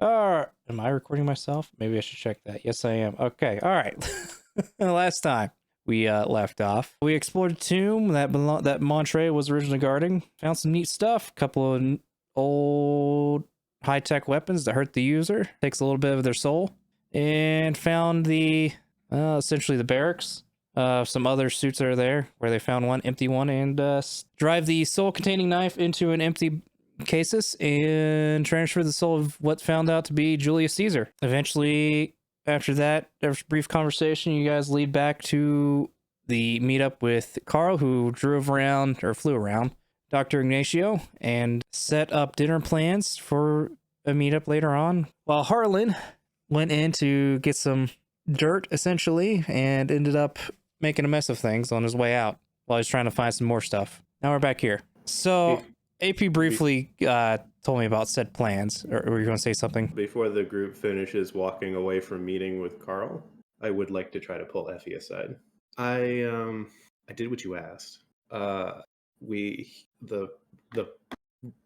Am I recording myself? Maybe I should check that. Yes, I am. Okay. All right. Last time we left off, we explored a tomb that Montre was originally guarding. Found some neat stuff. A couple of old high-tech weapons that hurt the user. Takes a little bit of their soul. And found the essentially the barracks. Some other suits that are there, where they found one empty one, and drive the soul-containing knife into an empty cases and transfer the soul of what found out to be Julius Caesar. Eventually, after that, after a brief conversation, you guys lead back to the meetup with Carl, who flew around Dr. Ignacio and set up dinner plans for a meetup later on, while Harlen went in to get some dirt, essentially, and ended up making a mess of things on his way out while he's trying to find some more stuff. Now we're back here. So AP briefly told me about said plans. Or were you going to say something? Before the group finishes walking away from meeting with Carl, I would like to try to pull Effie aside. I did what you asked.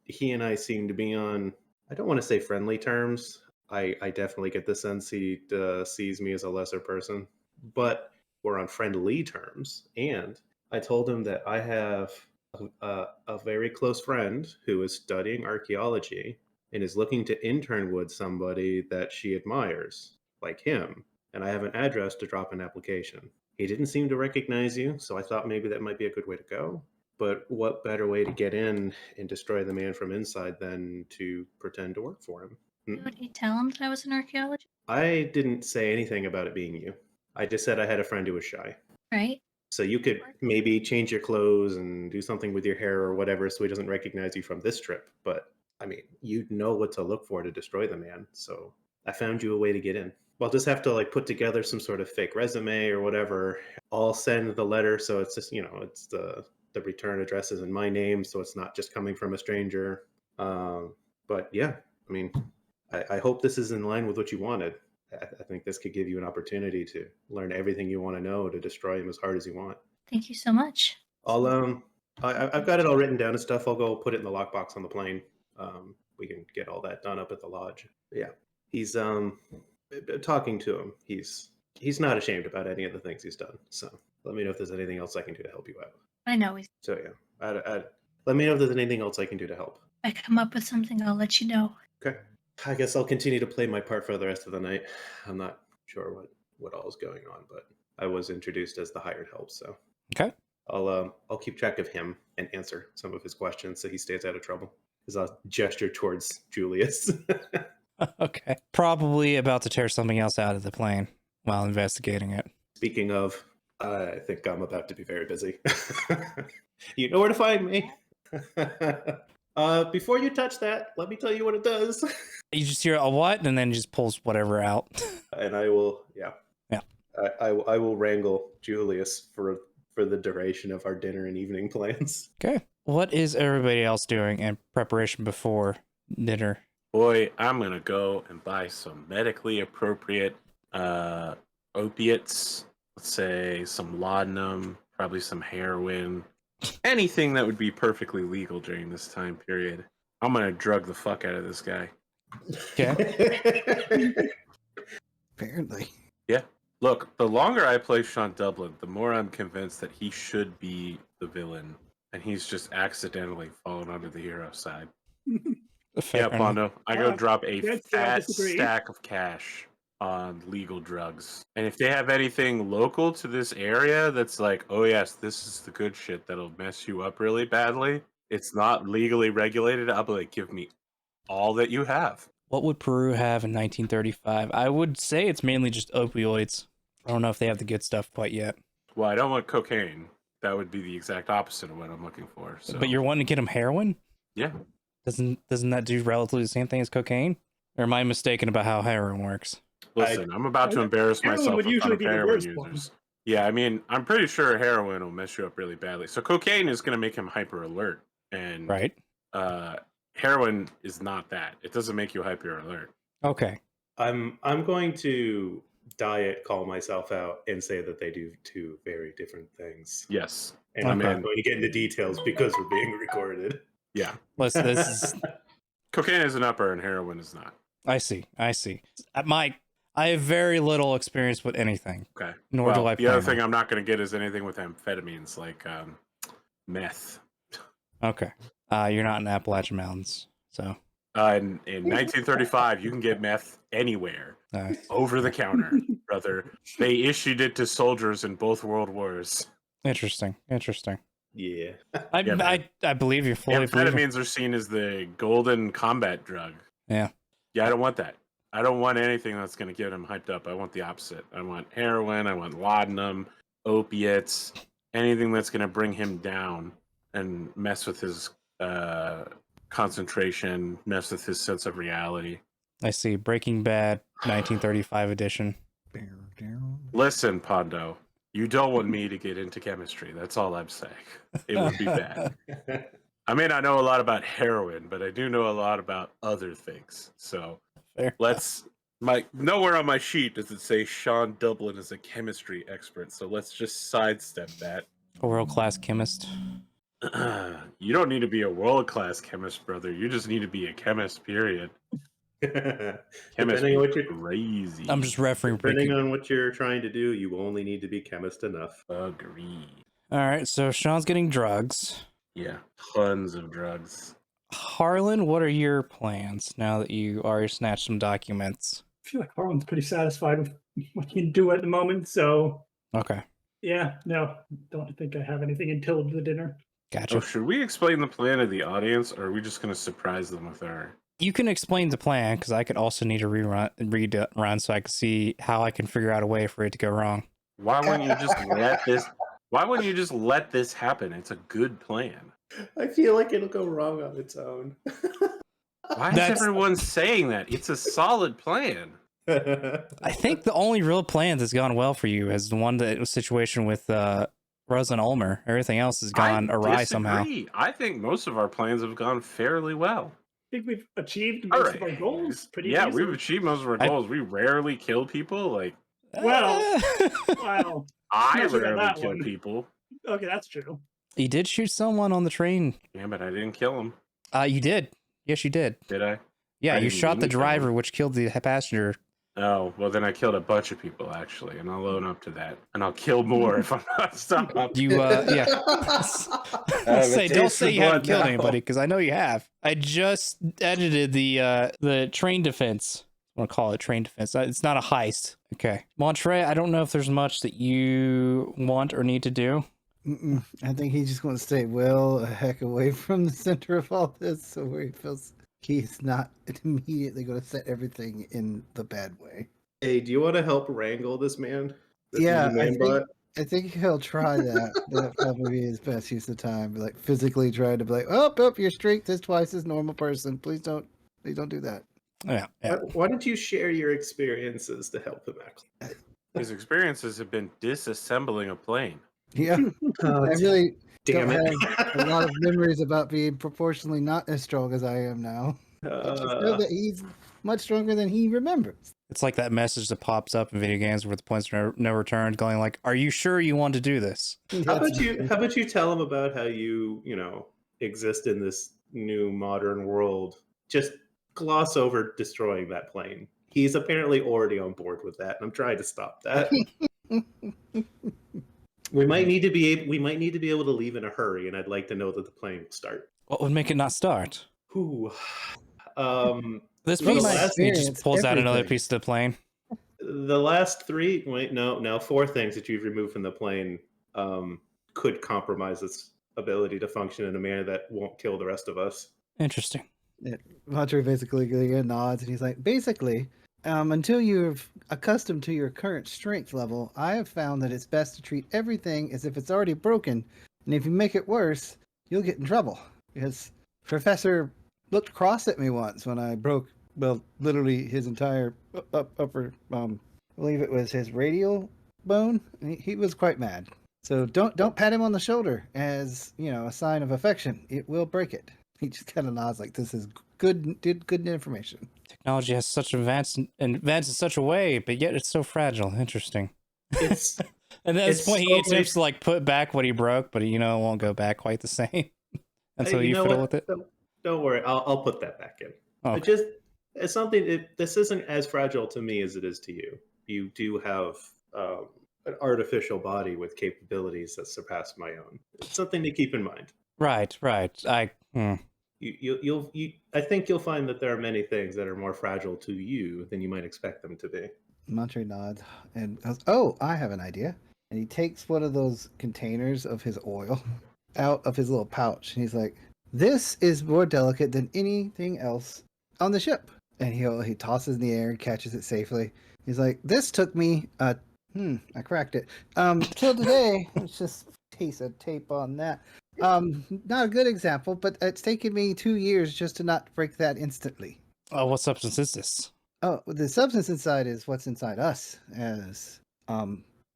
He and I seem to be on, I don't want to say friendly terms. I definitely get the sense he sees me as a lesser person, but we're on friendly terms. And I told him that I have a very close friend who is studying archaeology and is looking to intern with somebody that she admires, like him. And I have an address to drop an application. He didn't seem to recognize you, so I thought maybe that might be a good way to go. But what better way to get in and destroy the man from inside than to pretend to work for him? Would you tell him that I was an archaeologist? I didn't say anything about it being you. I just said I had a friend who was shy. Right. So you could maybe change your clothes and do something with your hair or whatever so he doesn't recognize you from this trip. But, I mean, you know what to look for to destroy the man. So I found you a way to get in. I'll just have to put together some sort of fake resume or whatever. I'll send the letter so it's just, it's the return address is in my name, so it's not just coming from a stranger. But yeah, I mean, I hope this is in line with what you wanted. I think this could give you an opportunity to learn everything you want to know to destroy him as hard as you want. Thank you so much. I've got it all written down and stuff. I'll go put it in the lockbox on the plane. We can get all that done up at the lodge. Yeah, he's talking to him. He's not ashamed about any of the things he's done. So let me know if there's anything else I can do to help you out. I know he's. So yeah, let me know if there's anything else I can do to help. If I come up with something, I'll let you know. Okay. I guess I'll continue to play my part for the rest of the night. I'm not sure what all is going on, but I was introduced as the hired help, so okay. I'll keep track of him and answer some of his questions so he stays out of trouble. As I'll gesture towards Julius. Okay. Probably about to tear something else out of the plane while investigating it. Speaking of, I think I'm about to be very busy. You know where to find me. Before you touch that, let me tell you what it does. You just hear a what, and then just pulls whatever out. And I will, yeah. I will wrangle Julius for the duration of our dinner and evening plans. Okay. What is everybody else doing in preparation before dinner? Boy, I'm gonna go and buy some medically appropriate opiates. Let's say some laudanum, probably some heroin. Anything that would be perfectly legal during this time period. I'm gonna drug the fuck out of this guy. Okay. Apparently. Yeah. Look, the longer I play Sean Dublin, the more I'm convinced that he should be the villain, and he's just accidentally fallen onto the hero side. Yeah, Pondo, I go drop a fat stack of cash on legal drugs. And if they have anything local to this area that's like, oh yes, this is the good shit that'll mess you up really badly, it's not legally regulated, I'll be like, give me all that you have. What would Peru have in 1935? I would say it's mainly just opioids. I don't know if they have the good stuff quite yet. Well, I don't want cocaine. That would be the exact opposite of what I'm looking for. So. But you're wanting to get them heroin? Yeah. Doesn't that do relatively the same thing as cocaine? Or am I mistaken about how heroin works? Listen, I'm about to embarrass myself in front of heroin users. Yeah, I mean, I'm pretty sure heroin will mess you up really badly. So cocaine is going to make him hyper alert, and right. Heroin is not that. It doesn't make you hyper alert. Okay. I'm going to diet call myself out and say that they do two very different things. Yes. And I'm not going to get into details because we're being recorded. Yeah. This is cocaine is an upper and heroin is not. I see. I have very little experience with anything. Okay. Nor do I The other plan thing on. I'm not going to get is anything with amphetamines like meth. Okay. You're not in Appalachian Mountains, so. In 1935, you can get meth anywhere, over the counter, brother. They issued it to soldiers in both world wars. Interesting. Yeah. I believe you fully. Believe you. Amphetamines are seen as the golden combat drug. Yeah. Yeah, I don't want that. I don't want anything that's going to get him hyped up. I want the opposite. I want heroin. I want laudanum, opiates, anything that's going to bring him down and mess with his concentration, mess with his sense of reality. I see. Breaking Bad, 1935 edition. Listen, Pondo, you don't want me to get into chemistry. That's all I'm saying. It would be bad. I may not know a lot about heroin, but I do know a lot about other things. So Fair. Nowhere on my sheet does it say Sean Dublin is a chemistry expert. So let's just sidestep that. A world-class chemist. You don't need to be a world-class chemist, brother. You just need to be a chemist, period. Chemist Depending on what you're crazy. I'm just referencing. Depending on what you're trying to do, you only need to be chemist enough. Agreed. All right, so Sean's getting drugs. Yeah, tons of drugs. Harlen, what are your plans now that you already snatched some documents? I feel like Harlan's pretty satisfied with what he can do at the moment, so Okay. yeah, no, don't think I have anything until the dinner. Gotcha. Oh, should we explain the plan to the audience, or are we just going to surprise them with our... You can explain the plan, because I could also need to rerun so I can see how I can figure out a way for it to go wrong. Why wouldn't you just let this... Why wouldn't you just let this happen? It's a good plan. I feel like it'll go wrong on its own. Why is everyone saying that? It's a solid plan. I think the only real plan that's gone well for you is the one that was situation with Rosa and Ulmer. Everything else has gone awry somehow. I think most of our plans have gone fairly well. I think we've achieved most of our goals pretty easily. We've achieved most of our goals. We rarely kill people. Like, well, I not sure about rarely that kill one. people. Okay, that's true. You did shoot someone on the train. Yeah, but I didn't kill him. You did. Yes, you did. Did I? Yeah, I you didn't shot mean the to kill driver, him. which killed the passenger. Oh, well, then I killed a bunch of people, actually, and I'll own up to that. And I'll kill more if I'm not stopped. You, yeah. Don't say you haven't killed anybody, because I know you have. I just edited the train defense. I want to call it train defense. It's not a heist. Okay. Montre, I don't know if there's much that you want or need to do. I think he's just going to stay well a heck away from the center of all this, so where he feels he's not immediately going to set everything in the bad way. Hey, do you want to help wrangle this man? Yeah, I think he'll try that. That probably be his best use of time. Like physically try to be like, oh, your strength is twice as normal person. Please don't do that. Yeah. Why don't you share your experiences to help him out? His experiences have been disassembling a plane. Yeah, I really Damn don't it. have a lot of memories about being proportionally not as strong as I am now. I just know that he's much stronger than he remembers. It's like that message that pops up in video games where the points are no return, going like, "Are you sure you want to do this?" How about you tell him about how you exist in this new modern world? Just gloss over destroying that plane. He's apparently already on board with that, and I'm trying to stop that. We might need to be able to leave in a hurry, and I'd like to know that the plane will start. What would make it not start? Ooh. This Well, piece, the last he just pulls out another everything. piece of the plane. The last three, four things that you've removed from the plane could compromise its ability to function in a manner that won't kill the rest of us. Interesting. Montre basically nods, and he's like, basically, until you're accustomed to your current strength level, I have found that it's best to treat everything as if it's already broken, and if you make it worse, you'll get in trouble. Because Professor looked cross at me once when I broke, literally his entire upper, I believe it was his radial bone. He was quite mad. So don't pat him on the shoulder as, a sign of affection. It will break it. He just kind of nods like this is good information. Technology has such advanced in such a way, but yet it's so fragile. Interesting. It's And at this It's point, he so attempts to put back what he broke, but it won't go back quite the same until Hey, you know fiddle what? with it. Don't worry, I'll put that back in. Oh, But just it's something. This isn't as fragile to me as it is to you. You do have an artificial body with capabilities that surpass my own. It's something to keep in mind. Right. I think you'll find that there are many things that are more fragile to you than you might expect them to be. Montre nods and goes, "Oh, I have an idea." And he takes one of those containers of his oil out of his little pouch, and he's like, "This is more delicate than anything else on the ship." And he tosses in the air and catches it safely. He's like, "This took me I cracked it. Till today, let's just taste a tape on that. Not a good example, but it's taken me 2 years just to not break that instantly." Oh, what substance is this? Oh, the substance inside is what's inside us. As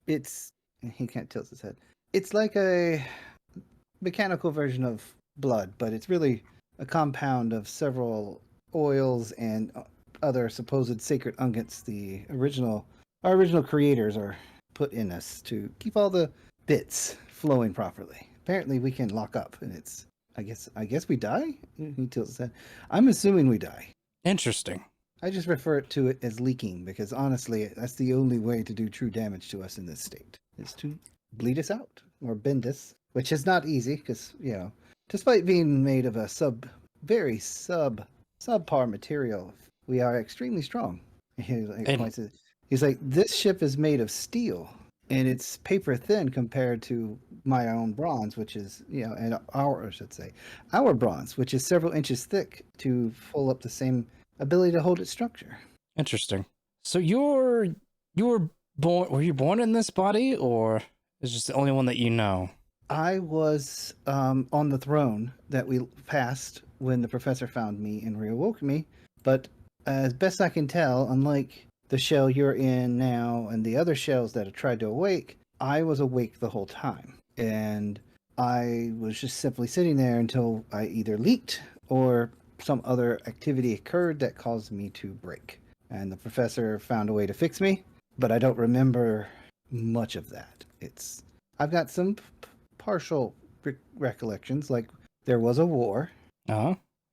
it's he can't tilt his head. It's like a mechanical version of blood, but it's really a compound of several oils and other supposed sacred unguents. Our original creators are put in us to keep all the bits flowing properly. Apparently, we can lock up, and it's. I guess we die. He tilts his head. I'm assuming we die. Interesting. I just refer to it as leaking because honestly, that's the only way to do true damage to us in this state, is to bleed us out or bend us, which is not easy because, despite being made of a very subpar material, we are extremely strong. He's like, this ship is made of steel and it's paper thin compared to my own bronze, which is, and our bronze, which is several inches thick to pull up the same ability to hold its structure. Interesting. So were you born in this body, or is just the only one that you know? I was on the throne that we passed when the professor found me and reawoke me, but as best I can tell, unlike the shell you're in now and the other shells that have tried to awake, I was awake the whole time. And I was just simply sitting there until I either leaked or some other activity occurred that caused me to break. And the professor found a way to fix me, but I don't remember much of that. I've got some partial recollections, like there was a war.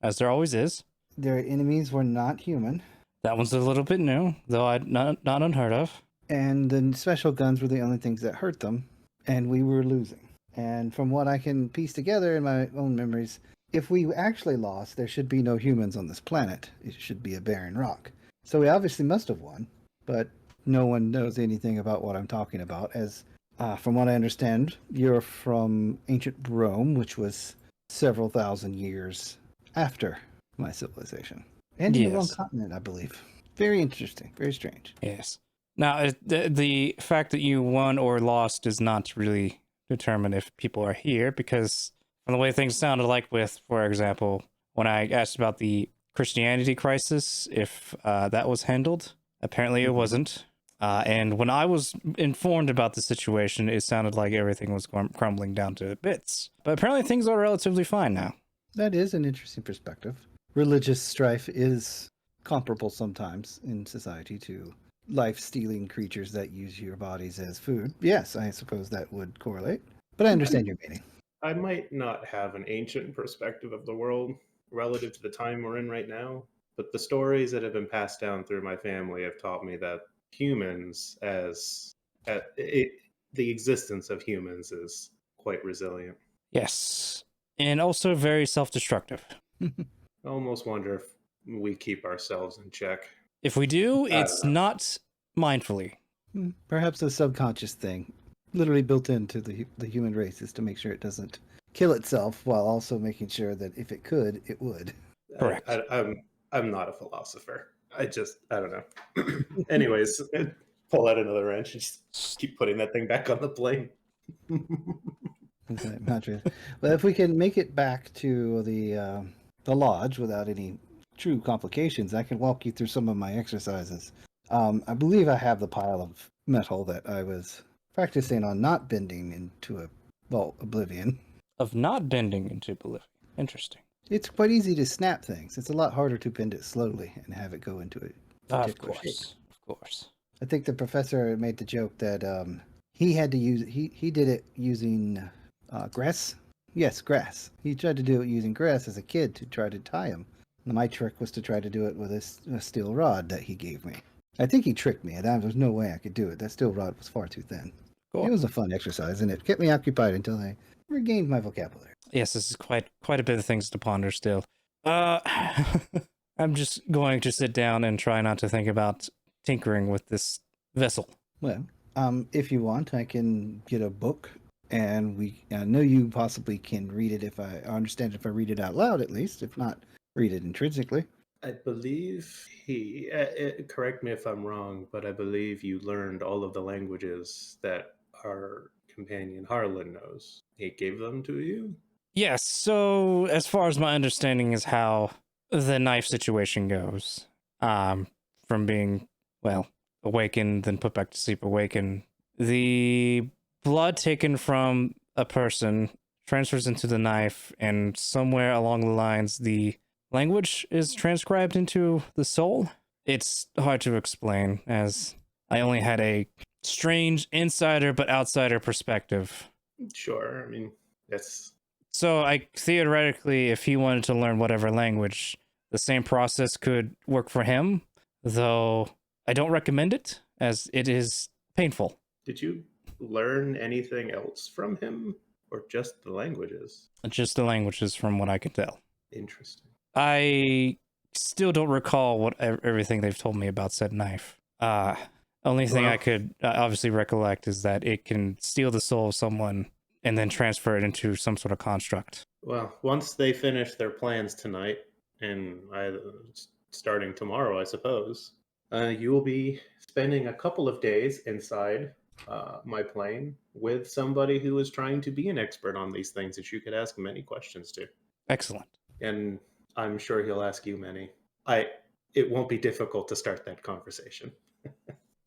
As there always is. Their enemies were not human. That one's a little bit new, though not unheard of. And the special guns were the only things that hurt them, and we were losing. And from what I can piece together in my own memories, if we actually lost, there should be no humans on this planet. It should be a barren rock. So we obviously must have won, but no one knows anything about what I'm talking about, as from what I understand, you're from ancient Rome, which was several thousand years after my civilization. And in the wrong continent, I believe. Very interesting. Very strange. Yes. Now, the fact that you won or lost does not really determine if people are here, because from the way things sounded like with, for example, when I asked about the Christianity crisis, if that was handled, apparently it wasn't. And when I was informed about the situation, it sounded like everything was crumbling down to bits. But apparently things are relatively fine now. That is an interesting perspective. Religious strife is comparable sometimes in society to life-stealing creatures that use your bodies as food. Yes, I suppose that would correlate. But I understand your meaning. I might not have an ancient perspective of the world relative to the time we're in right now, but the stories that have been passed down through my family have taught me that humans, the existence of humans is quite resilient. Yes. And also very self-destructive. I almost wonder if we keep ourselves in check. If we do, it's not mindfully. Perhaps a subconscious thing, literally built into the human race, is to make sure it doesn't kill itself, while also making sure that if it could, it would. Correct. I'm not a philosopher. I don't know. Anyways, pull out another wrench and just keep putting that thing back on the plane. But if we can make it back to the lodge without any true complications, I can walk you through some of my exercises. I believe I have the pile of metal that I was practicing on not bending into oblivion. Of not bending into oblivion. Interesting. It's quite easy to snap things. It's a lot harder to bend it slowly and have it go into a particular shape. Of course. I think the professor made the joke that he had to use he did it using grass. Yes, grass. He tried to do it using grass as a kid to try to tie him. My trick was to try to do it with a steel rod that he gave me. I think he tricked me. There was no way I could do it. That steel rod was far too thin. Cool. It was a fun exercise, and it kept me occupied until I regained my vocabulary. Yes, this is quite a bit of things to ponder still. I'm just going to sit down and try not to think about tinkering with this vessel. Well, if you want, I can get a book, and I know you possibly can read it if I understand if I read it out loud, at least, if not read it intrinsically. I believe correct me if I'm wrong, but I believe you learned all of the languages that our companion Harlen knows. He gave them to you? Yes, so as far as my understanding is how the knife situation goes, from being, well, awakened, then put back to sleep, awakened, the blood taken from a person transfers into the knife, and somewhere along the lines, the language is transcribed into the soul. It's hard to explain, as I only had a strange insider but outsider perspective. Sure. I mean, that's... So I theoretically, if he wanted to learn whatever language, the same process could work for him, though I don't recommend it, as it is painful. Did you learn anything else from him, or just the languages? Just the languages, from what I can tell. Interesting. I still don't recall what everything they've told me about said knife. Only thing I could obviously recollect is that it can steal the soul of someone and then transfer it into some sort of construct. Well, once they finish their plans tonight, and starting tomorrow, I suppose, you will be spending a couple of days inside my plane with somebody who is trying to be an expert on these things that you could ask many questions to. Excellent. And I'm sure he'll ask you many. It won't be difficult to start that conversation.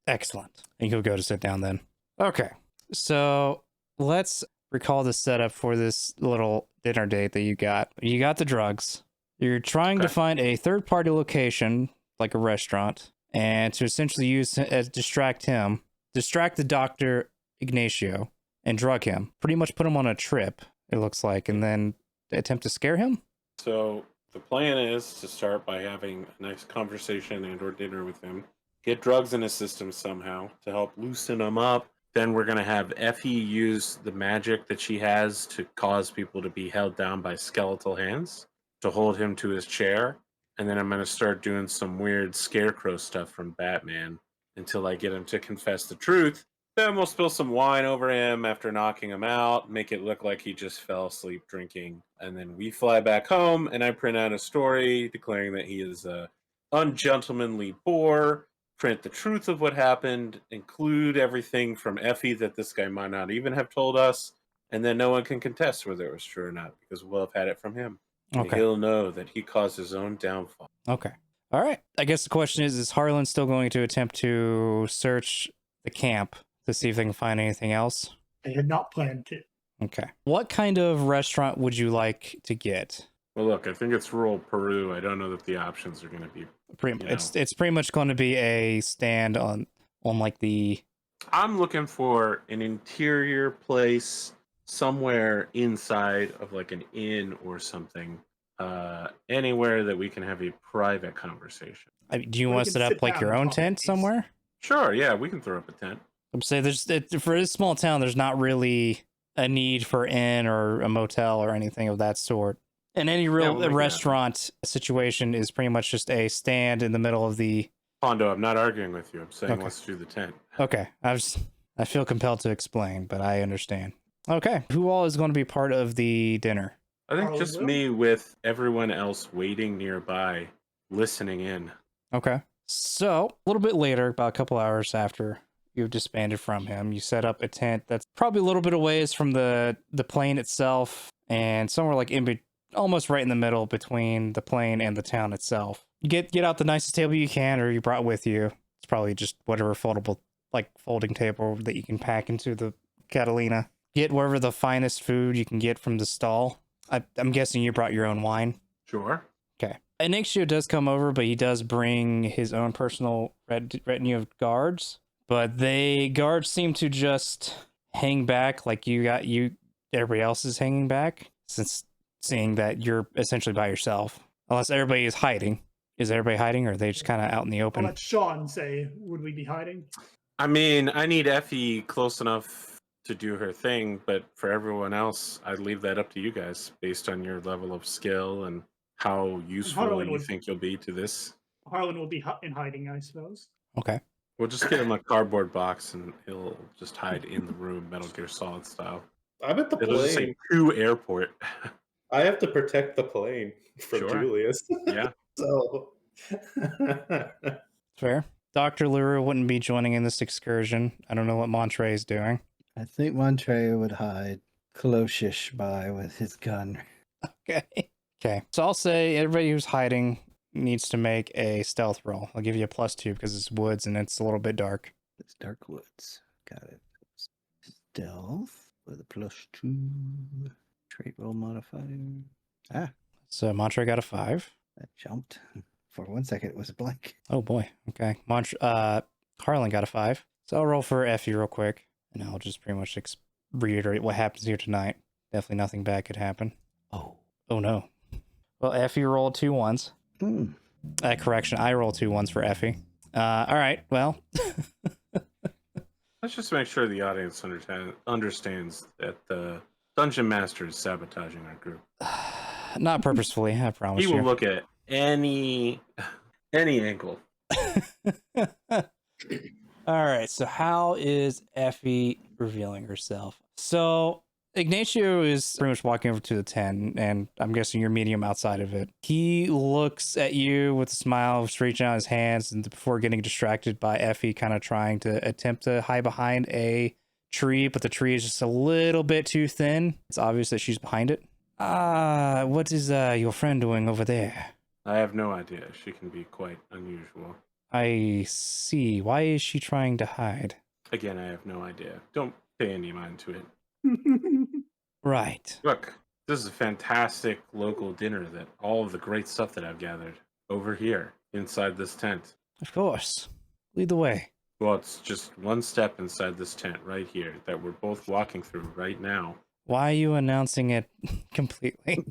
Excellent. And you'll go to sit down then. Okay. So let's recall the setup for this little dinner date that you got. You got the drugs. You're trying to find a third-party location, like a restaurant, and to essentially distract the Dr. Ignacio, and drug him. Pretty much put him on a trip, it looks like, and then attempt to scare him? So the plan is to start by having a nice conversation and or dinner with him. Get drugs in his system somehow to help loosen him up. Then we're going to have Effie use the magic that she has to cause people to be held down by skeletal hands to hold him to his chair. And then I'm going to start doing some weird scarecrow stuff from Batman until I get him to confess the truth. Then we'll spill some wine over him after knocking him out, make it look like he just fell asleep drinking. And then we fly back home, and I print out a story declaring that he is a ungentlemanly boor, print the truth of what happened, include everything from Effie that this guy might not even have told us, and then no one can contest whether it was true or not, because we'll have had it from him. Okay. He'll know that he caused his own downfall. Okay. All right. I guess the question is Harlan still going to attempt to search the camp to see if they can find anything else? I had not planned to. Okay. What kind of restaurant would you like to get? Well, look, I think it's rural Peru. I don't know that the options are going to be... It's pretty much going to be a stand on like the... I'm looking for an interior place somewhere inside of like an inn or something. Anywhere that we can have a private conversation. Do you want to set up like your own tent somewhere? Sure, yeah, we can throw up a tent. I'm saying for this small town, there's not really a need for inn or a motel or anything of that sort. And any real restaurant situation is pretty much just a stand in the middle of the... Pondo, I'm not arguing with you. I'm saying let's do the tent. Okay, I feel compelled to explain, but I understand. Okay, who all is going to be part of the dinner? I think just me with everyone else waiting nearby, listening in. Okay. So, a little bit later, about a couple hours after you've disbanded from him, you set up a tent that's probably a little bit away from the plane itself, and somewhere like almost right in the middle between the plane and the town itself. You get out the nicest table you can, or you brought with you. It's probably just whatever folding table that you can pack into the Catalina. Get wherever the finest food you can get from the stall. I'm guessing you brought your own wine. Sure. Okay. Ignacio does come over, but he does bring his own personal retinue of guards. But guards seem to just hang back like everybody else is hanging back, since seeing that you're essentially by yourself. Unless everybody is hiding. Is everybody hiding, or are they just kind of out in the I'll open? let Sean say, would we be hiding? I mean, I need Effie close enough to do her thing, but for everyone else, I'd leave that up to you guys based on your level of skill and how useful Harlen you would- think you'll be to this. Harlan will be in hiding, I suppose. Okay. We'll just get him a cardboard box and he'll just hide in the room, Metal Gear Solid style. I'm at the It'll just say plane. to airport. I have to protect the plane from Sure. Julius. Yeah. So Fair. Dr. Luru wouldn't be joining in this excursion. I don't know what Montre is doing. I think Montre would hide close-ish by with his gun. Okay. Okay. So I'll say everybody who's hiding needs to make a stealth roll. I'll give you a +2 because it's woods and it's a little bit dark. It's Dark Woods. Got it. Stealth with a +2. Trait roll modifier. Ah, So Montre got a 5. that jumped. For 1 second, it was a blank. Oh boy. Okay. Harlan got a 5. So I'll roll for Effie real quick, and I'll just pretty much reiterate what happens here tonight. Definitely nothing bad could happen. Oh no. Well, Effie rolled 2 1s. Correction, I rolled 2 1s for Effie. All right. Well, Let's just make sure the audience understands that the Dungeon Master is sabotaging our group. not purposefully. I promise He will you. look at any angle. All right, so how is Effie revealing herself? So Ignacio is pretty much walking over to the tent, and I'm guessing you're meeting him outside of it. He looks at you with a smile, reaching out his hands, and before getting distracted by Effie kind of trying to attempt to hide behind a tree, but the tree is just a little bit too thin. It's obvious that she's behind it. What is your friend doing over there? I have no idea. She can be quite unusual. I see. Why is she trying to hide? Again, I have no idea. Don't pay any mind to it. Right. Look, this is a fantastic local dinner that all of the great stuff that I've gathered over here inside this tent. Of course. Lead the way. Well, it's just one step inside this tent right here that we're both walking through right now. Why are you announcing it completely?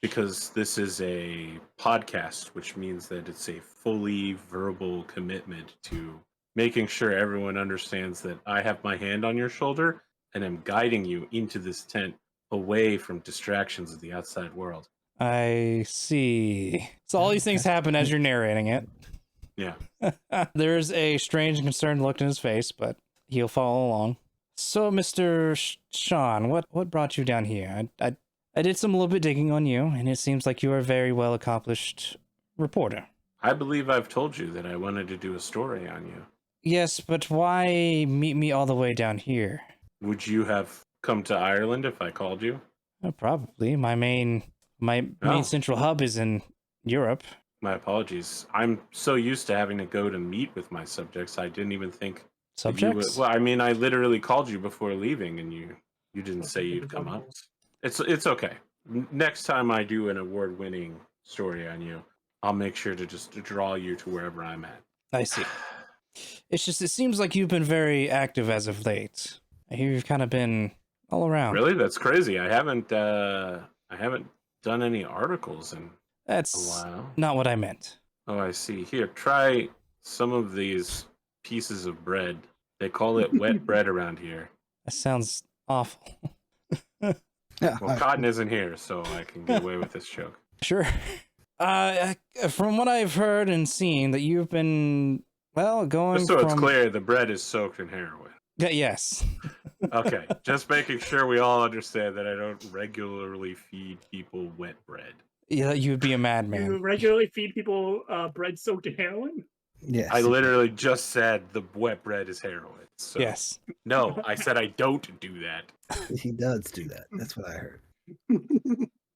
Because this is a podcast, which means that it's a fully verbal commitment to making sure everyone understands that I have my hand on your shoulder and am guiding you into this tent away from distractions of the outside world. I see. So all these things happen as you're narrating it. Yeah. There's a strange and concerned look in his face, but he'll follow along. So, Mr. Sean, what brought you down here? I did some little bit digging on you, and it seems like you are a very well accomplished reporter. I believe I've told you that I wanted to do a story on you. Yes, but why meet me all the way down here? Would you have come to Ireland if I called you? Probably. My main Oh. central hub is in Europe. My apologies. I'm so used to having to go to meet with my subjects, I didn't even think that you would- Subjects? well, I mean, I literally called you before leaving, and you didn't say you'd come up. It's okay. Next time I do an award-winning story on you, I'll make sure to just draw you to wherever I'm at. I see. It's just, it seems like you've been very active as of late. I hear you've kind of been all around. Really? That's crazy. I haven't done any articles in a That's while. not what I meant. Oh, I see. Here, try some of these pieces of bread. They call it wet bread around here. That sounds awful. Well, Cotton isn't here, so I can get away with this joke. Sure. From what I've heard and seen, that you've been, well, going Just so from... it's clear, the bread is soaked in heroin. Yes. Okay, just making sure we all understand that I don't regularly feed people wet bread. Yeah, you'd be a You madman. regularly feed people bread soaked in heroin? Yes. I literally just said the wet bread is heroin. So Yes. No, I said I don't do that. He does do that. That's what I heard. Oh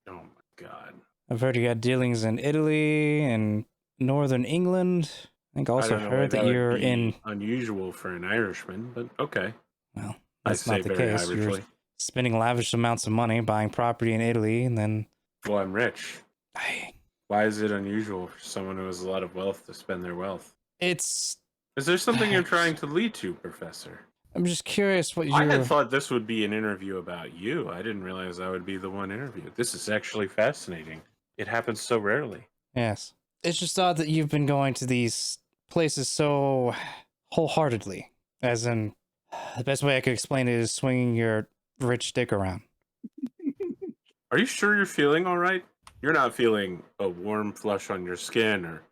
my god. I've heard you got dealings in Italy and northern England. I think also I don't know why heard that would you're be in... unusual for an Irishman, but okay. Well, I that's say not the very case. You're Irishly. spending lavish amounts of money buying property in Italy, and then... Well, I'm rich. I- Why is it unusual for someone who has a lot of wealth to spend their wealth? It's... Is there something you're trying to lead to, Professor? I'm just curious what I you're... had thought this would be an interview about you. I didn't realize I would be the one interviewed. This is actually fascinating. It happens so rarely. Yes. It's just odd that you've been going to these places so wholeheartedly. As in, the best way I could explain it is swinging your rich dick around. Are you sure you're feeling all right? You're not feeling a warm flush on your skin or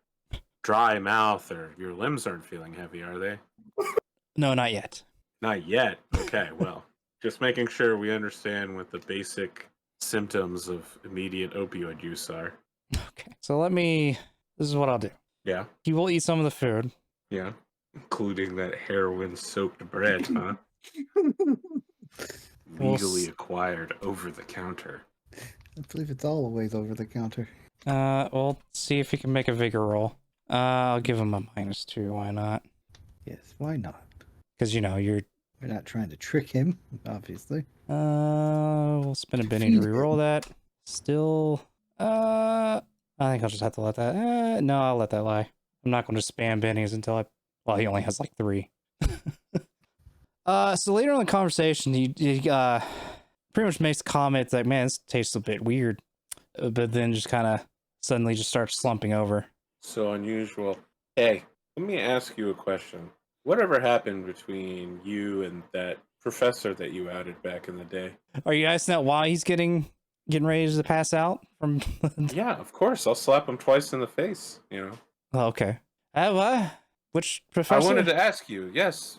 dry mouth, or your limbs aren't feeling heavy, are they? No, not yet. Not yet. Okay, well, just making sure we understand what the basic symptoms of immediate opioid use are. Okay. So this is what I'll do. Yeah, You will eat some of the food. yeah. Including that heroin-soaked bread, huh? Legally acquired over the counter. I believe it's always over the counter. We'll see if he can make a vigor roll. I'll give him a -2. Why not? Yes, why not? Because, you're... We're not trying to trick him, obviously. We'll spin a Benny to reroll that. Still, I think I'll just have to let that... no, I'll let that lie. I'm not going to spam Bennies until well, he only has like 3. So later in the conversation, he pretty much makes comments like, man, this tastes a bit weird. But then just kind of suddenly just starts slumping over. So unusual. Hey, let me ask you a question. Whatever happened between you and that professor that you outed back in the day? Are you asking that why he's getting ready to pass out from? Yeah, of course. I'll slap him twice in the face, Oh, okay. What? Which professor? I wanted to ask you, yes,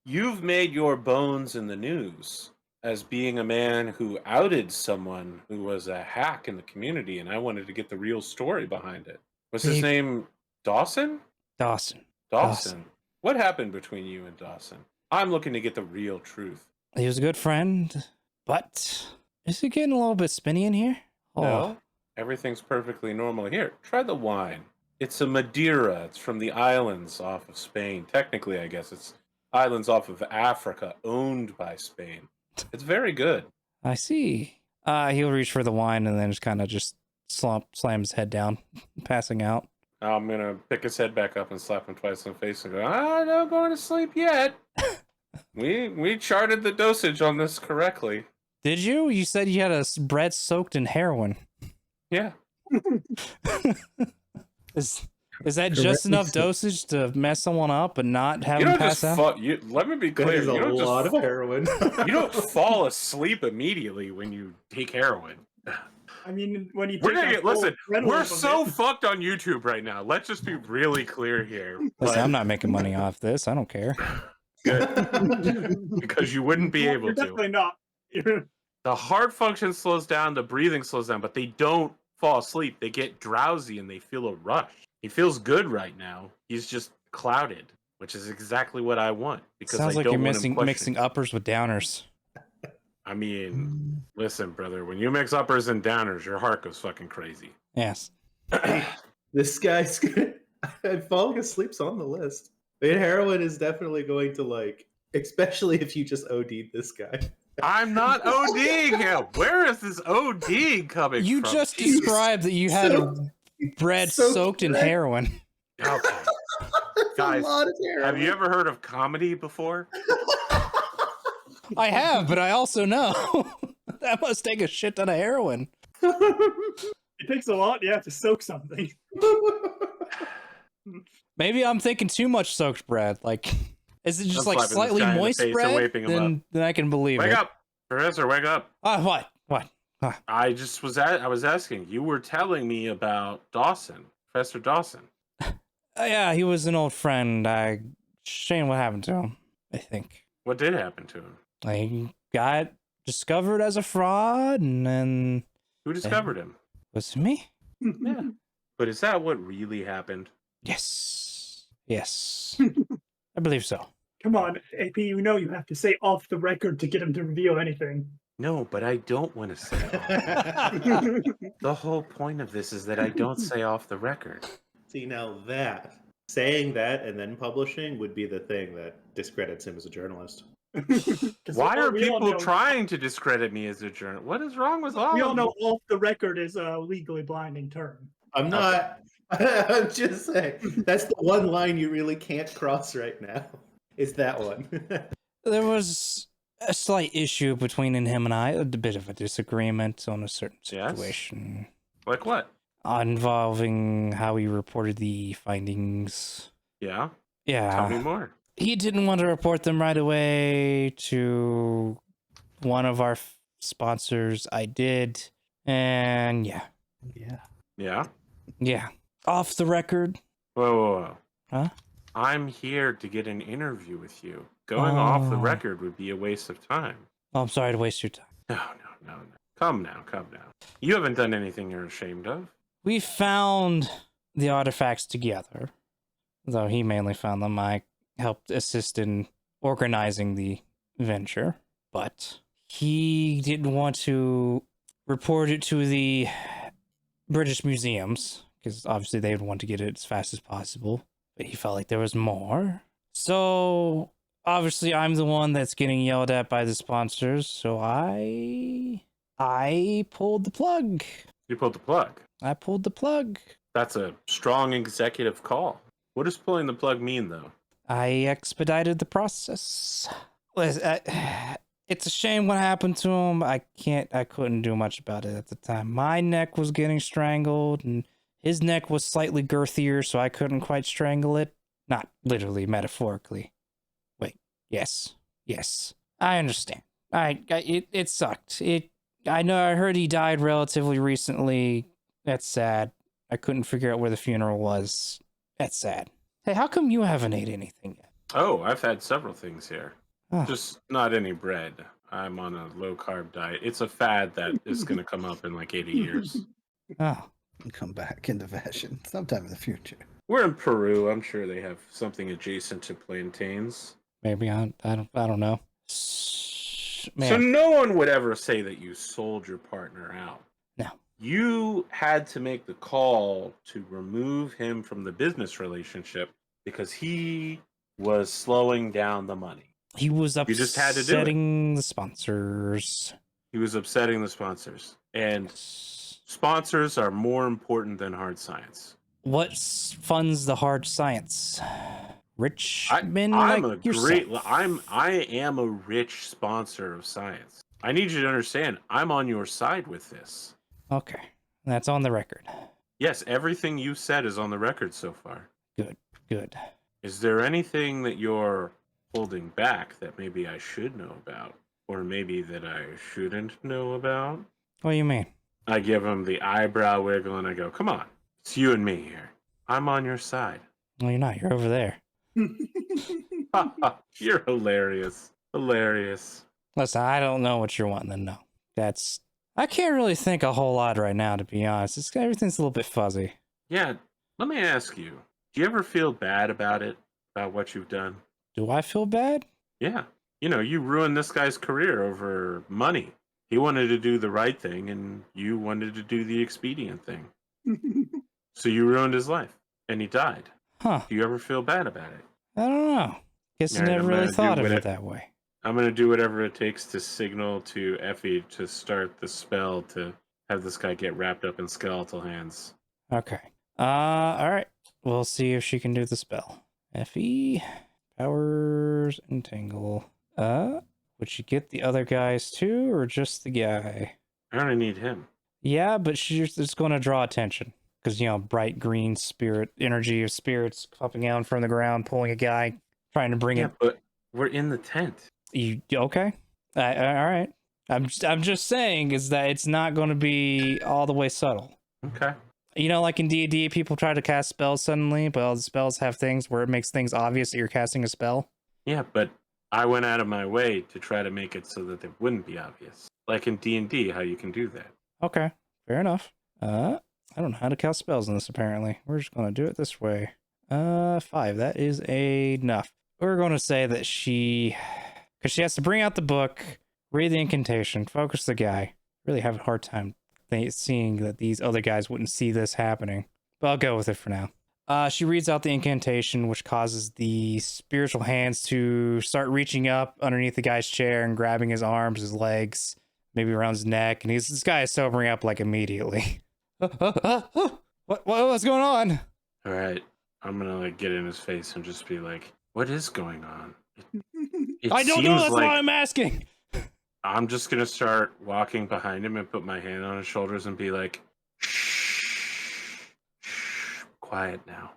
you've made your bones in the news as being a man who outed someone who was a hack in the community, and I wanted to get the real story behind it. Was his name Dawson? Dawson. Dawson. What happened between you and Dawson? I'm looking to get the real truth. He was a good friend, but is it getting a little bit spinny in here? Oh. No, everything's perfectly normal here. Try the wine. It's a Madeira. It's from the islands off of Spain. Technically, I guess it's islands off of Africa owned by Spain. It's very good. I see. He'll reach for the wine and then just kind of slam his head down, passing out. I'm going to pick his head back up and slap him twice in the face and go, I'm not going to sleep yet. We charted the dosage on this correctly. Did you? You said you had a bread soaked in heroin. Yeah. Is that just enough dosage to mess someone up and not have them pass out? Let me be clear. There's a lot of heroin. You don't fall asleep immediately when you take heroin. I mean, when you listen, we're so fucked on YouTube right now. Let's just be really clear here. Listen, I'm not making money off this. I don't care. Good. Because you wouldn't be able You're to. definitely not. The heart function slows down, the breathing slows down, but they don't fall asleep. They get drowsy and they feel a rush. He feels good right now. He's just clouded, which is exactly what I want. Because Sounds I like don't you're want him mixing uppers with downers. I mean, listen, brother, when you mix uppers and downers, your heart goes fucking crazy. Yes. This guy's good. Falling asleep's on the list. I mean, heroin is definitely going to especially if you just OD'd this guy. I'm not ODing him. Where is this OD coming You from? just described that you had bread soaked in heroin. Okay. Guys, have you ever heard of comedy before? I have, but I also know that must take a shit ton of heroin. It takes a lot, yeah, to soak something. Maybe I'm thinking too much soaked bread. Is it just I'm slapping this slightly guy in the moist face and bread? waping him Then I can believe Wake it. up, Professor, wake up. What? I was asking. You were telling me about Dawson, Professor Dawson. Yeah, he was an old friend. Shame what happened to him, I think. What did happen to him? He got discovered as a fraud, and then... Who discovered him? Was it me? Yeah. But is that what really happened? Yes. I believe so. Come on, AP, you know you have to say off the record to get him to reveal anything. No, but I don't want to say it. The whole point of this is that I don't say off the record. See, now saying that and then publishing would be the thing that discredits him as a journalist. Why are people trying to discredit me as a journalist? What is wrong with all We all of know you? off the record is a legally blinding term. I'm not. I'm just saying. That's the one line you really can't cross right now. Is that one. There was a slight issue between him and I, a bit of a disagreement on a certain Yes? situation. Like what? involving how he reported the findings. Yeah. Yeah. Tell me more. He didn't want to report them right away to one of our sponsors. I did. And yeah. Yeah. Yeah. Off the record. Whoa. Huh? I'm here to get an interview with you. Going off the Oh. record would be a waste of time. Oh, I'm sorry to waste your time. No. Come now. You haven't done anything you're ashamed of. We found the artifacts together. Though he mainly found them. I helped assist in organizing the venture. But he didn't want to report it to the British museums, because obviously they would want to get it as fast as possible. But he felt like there was more. So obviously I'm the one that's getting yelled at by the sponsors. So I pulled the plug. You pulled the plug. I pulled the plug. That's a strong executive call. What does pulling the plug mean, though? I expedited the process. It's a shame what happened to him. I couldn't do much about it at the time. My neck was getting strangled, and his neck was slightly girthier, so I couldn't quite strangle it. Not literally, metaphorically. Wait, yes. I understand. It sucked. I know, I heard he died relatively recently. That's sad. I couldn't figure out where the funeral was. That's sad. Hey, how come you haven't ate anything yet? Oh, I've had several things here. Oh. Just not any bread. I'm on a low-carb diet. It's a fad that is going to come up in like 80 years. Oh. And come back into fashion sometime in the future. We're in Peru. I'm sure they have something adjacent to plantains. Maybe I don't know. Man. So no one would ever say that you sold your partner out. No. You had to make the call to remove him from the business relationship because he was slowing down the money. He was You just had to do it. upsetting the sponsors. He was upsetting the sponsors. And sponsors are more important than hard science. What funds the hard science? Rich men I'm like a yourself. great. I am a rich sponsor of science. I need you to understand. I'm on your side with this. Okay, that's on the record. Yes, everything you said is on the record so far. Good. Is there anything that you're holding back that maybe I should know about, or maybe that I shouldn't know about? What do you mean? I give him the eyebrow wiggle and I go, "Come on, it's you and me here. I'm on your side." Well, you're not. You're over there. You're hilarious. Listen, I don't know what you're wanting to know. I can't really think a whole lot right now, to be honest. Everything's a little bit fuzzy. Yeah, let me ask you. Do you ever feel bad about it? About what you've done? Do I feel bad? Yeah. You ruined this guy's career over money. He wanted to do the right thing, and you wanted to do the expedient thing. So you ruined his life, and he died. Huh. Do you ever feel bad about it? I don't know. Guess I Alright, never I'm really gonna thought do of it what that way. I'm going to do whatever it takes to signal to Effie to start the spell to have this guy get wrapped up in skeletal hands. Okay. Alright. We'll see if she can do the spell. Effie, powers, entangle. Would she get the other guys too, or just the guy? I only need him. Yeah, but she's just going to draw attention. Because, bright green spirit, energy of spirits popping out from the ground, pulling a guy, trying to bring Yeah, it. but we're in the tent. You okay? All right. I'm just saying is that it's not going to be all the way subtle. Okay. Like in D&D, people try to cast spells suddenly, but all the spells have things where it makes things obvious that you're casting a spell. Yeah, but I went out of my way to try to make it so that it wouldn't be obvious. Like in D&D, how you can do that. Okay, fair enough. I don't know how to cast spells in this, apparently. We're just going to do it this way. 5, that is enough. We're going to say that because she has to bring out the book, read the incantation, focus the guy. Really have a hard time seeing that these other guys wouldn't see this happening. But I'll go with it for now. She reads out the incantation, which causes the spiritual hands to start reaching up underneath the guy's chair and grabbing his arms, his legs, maybe around his neck. And this guy is sobering up like immediately. What's going on? All right. I'm going to get in his face and just be like, what is going on? It I don't know. seems That's like why I'm asking. I'm just going to start walking behind him and put my hand on his shoulders and be like, shh. quiet now.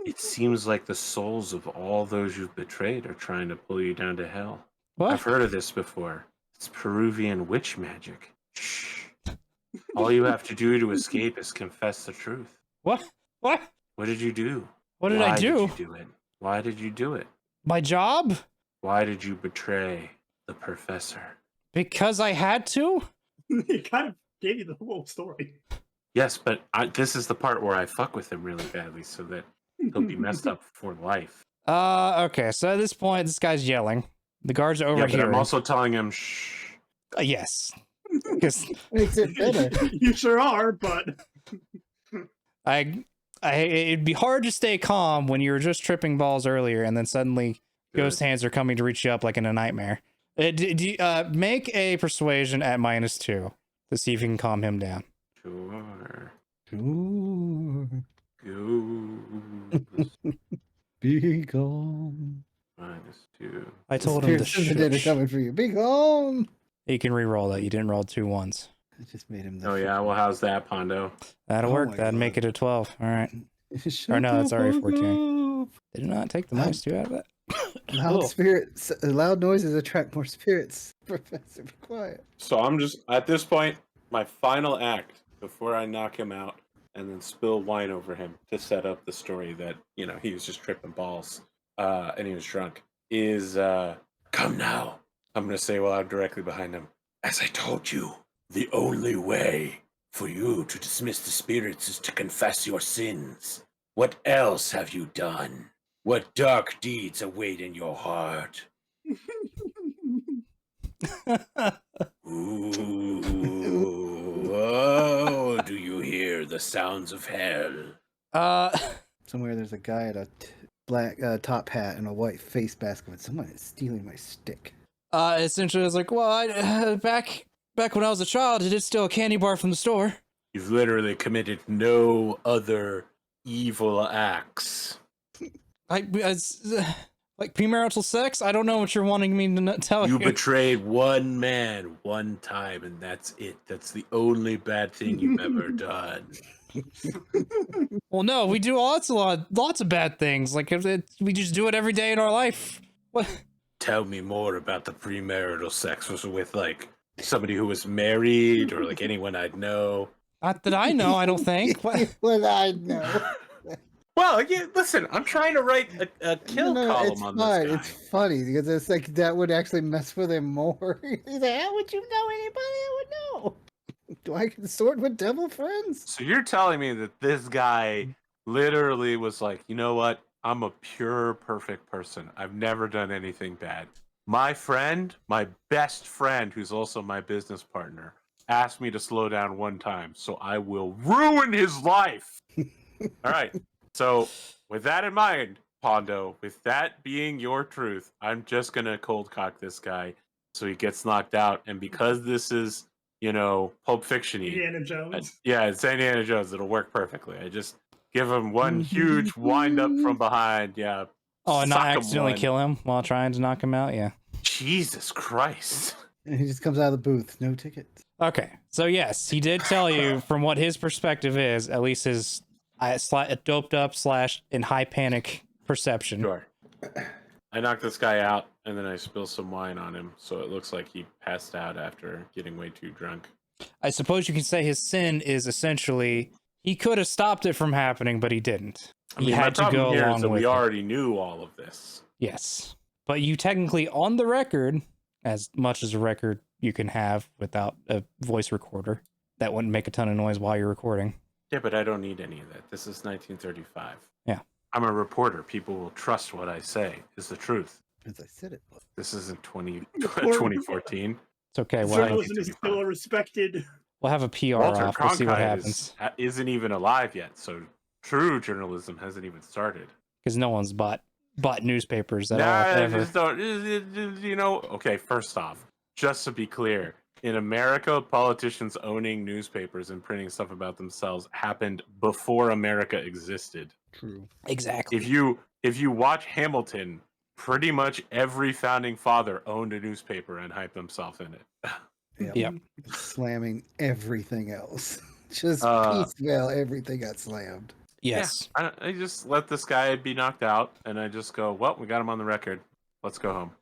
It seems like the souls of all those you've betrayed are trying to pull you down to hell. What? I've heard of this before. It's Peruvian witch magic. Shh. All you have to do to escape is confess the truth. What? What? What did you do? What did Why I do? Did you do it? Why did you do it? My job? Why did you betray the professor? Because I had to? He kind of gave you the whole story. Yes, but this is the part where I fuck with him really badly so that he'll be messed up for life. Okay, so at this point, this guy's yelling. The guards are Yeah, but overhearing. I'm also telling him, shh. Yes. Because Makes it better. You sure are, but it'd be hard to stay calm when you were just tripping balls earlier and then suddenly ghost hands are coming to reach you up like in a nightmare. Make a persuasion at -2 to see if you can calm him down. Sure. Ooh, Go. be gone. -2. I told him to Spirits shush. coming for you. Be gone. You can re-roll that. You didn't roll 2 ones. I just made him. Oh yeah, well how's that, Pondo? That'll Oh work. my That'd make God. it a 12. All right. Shut Or no, the it's already fuck 14. up. Did it not take the -2 out of that? Loud Cool. spirits, loud noises attract more spirits. Professor, be quiet. So I'm just at this point, my final act before I knock him out and then spill wine over him to set up the story that, you know, he was just tripping balls and he was drunk is come now. I'm gonna say while I'm directly behind him. As I told you, the only way for you to dismiss the spirits is to confess your sins. What else have you done? What dark deeds await in your heart? Ooh, oh, do you hear the sounds of hell? Somewhere there's a guy at a black top hat and a white face mask, but someone is stealing my stick. Essentially, it's like, well, back when I was a child, I did steal a candy bar from the store. You've literally committed no other evil acts. Like premarital sex? I don't know what you're wanting me to tell you. You betrayed one man one time, and that's it. That's the only bad thing you've ever done. Well, no, we do lots of bad things. Like we just do it every day in our life. What? Tell me more about the premarital sex. Was it with like somebody who was married, or like anyone I'd know? Not that I know. I don't think. What? Well, I know. Well, yeah, listen, I'm trying to write a kill column it's on fine. this guy. It's funny because it's like that would actually mess with him more. He's like, how would you know anybody that would know? Do I consort with devil friends? So you're telling me that this guy literally was like, you know what? I'm a pure, perfect person. I've never done anything bad. My friend, my best friend, who's also my business partner, asked me to slow down one time, so I will ruin his life. All right. So with that in mind, Pondo, with that being your truth, I'm just going to cold cock this guy so he gets knocked out. And because this is, you know, Pulp Fiction-y. Indiana Jones. Yeah, it's Indiana Jones. It'll work perfectly. I just give him one huge wind up from behind. Yeah. Oh, and not sock him accidentally one. kill him while trying to knock him out? Yeah. Jesus Christ. And he just comes out of the booth, no ticket. Okay. So, yes, he did tell you from what his perspective is, at least his doped up / in high panic perception. Sure. I knock this guy out, and then I spill some wine on him, so it looks like he passed out after getting way too drunk. I suppose you can say his sin is essentially he could have stopped it from happening, but he didn't. I mean, He my had to problem go here is along that with we it. already knew all of this. Yes. But you technically, on the record, as much as a record you can have without a voice recorder, that wouldn't make a ton of noise while you're recording. Yeah, but I don't need any of that. This is 1935. Yeah. I'm a reporter. People will trust what I say is the truth. As I said it. This isn't 2014. It's okay. Well, Journalism is still respected. We'll have a PR Walter off. We'll see what Cronkite happens. isn't even alive yet, so true journalism hasn't even started. Because no one's bought newspapers at Nah, all, I ever. just don't. You know, okay, first off, just to be clear, in America, politicians owning newspapers and printing stuff about themselves happened before America existed. True. Exactly. If you watch Hamilton, pretty much every founding father owned a newspaper and hyped himself in it. Yep. Slamming everything else. Just Uh, piecemeal, everything got slammed. Yes. Yeah, I just let this guy be knocked out, and I just go, well, we got him on the record. Let's go home.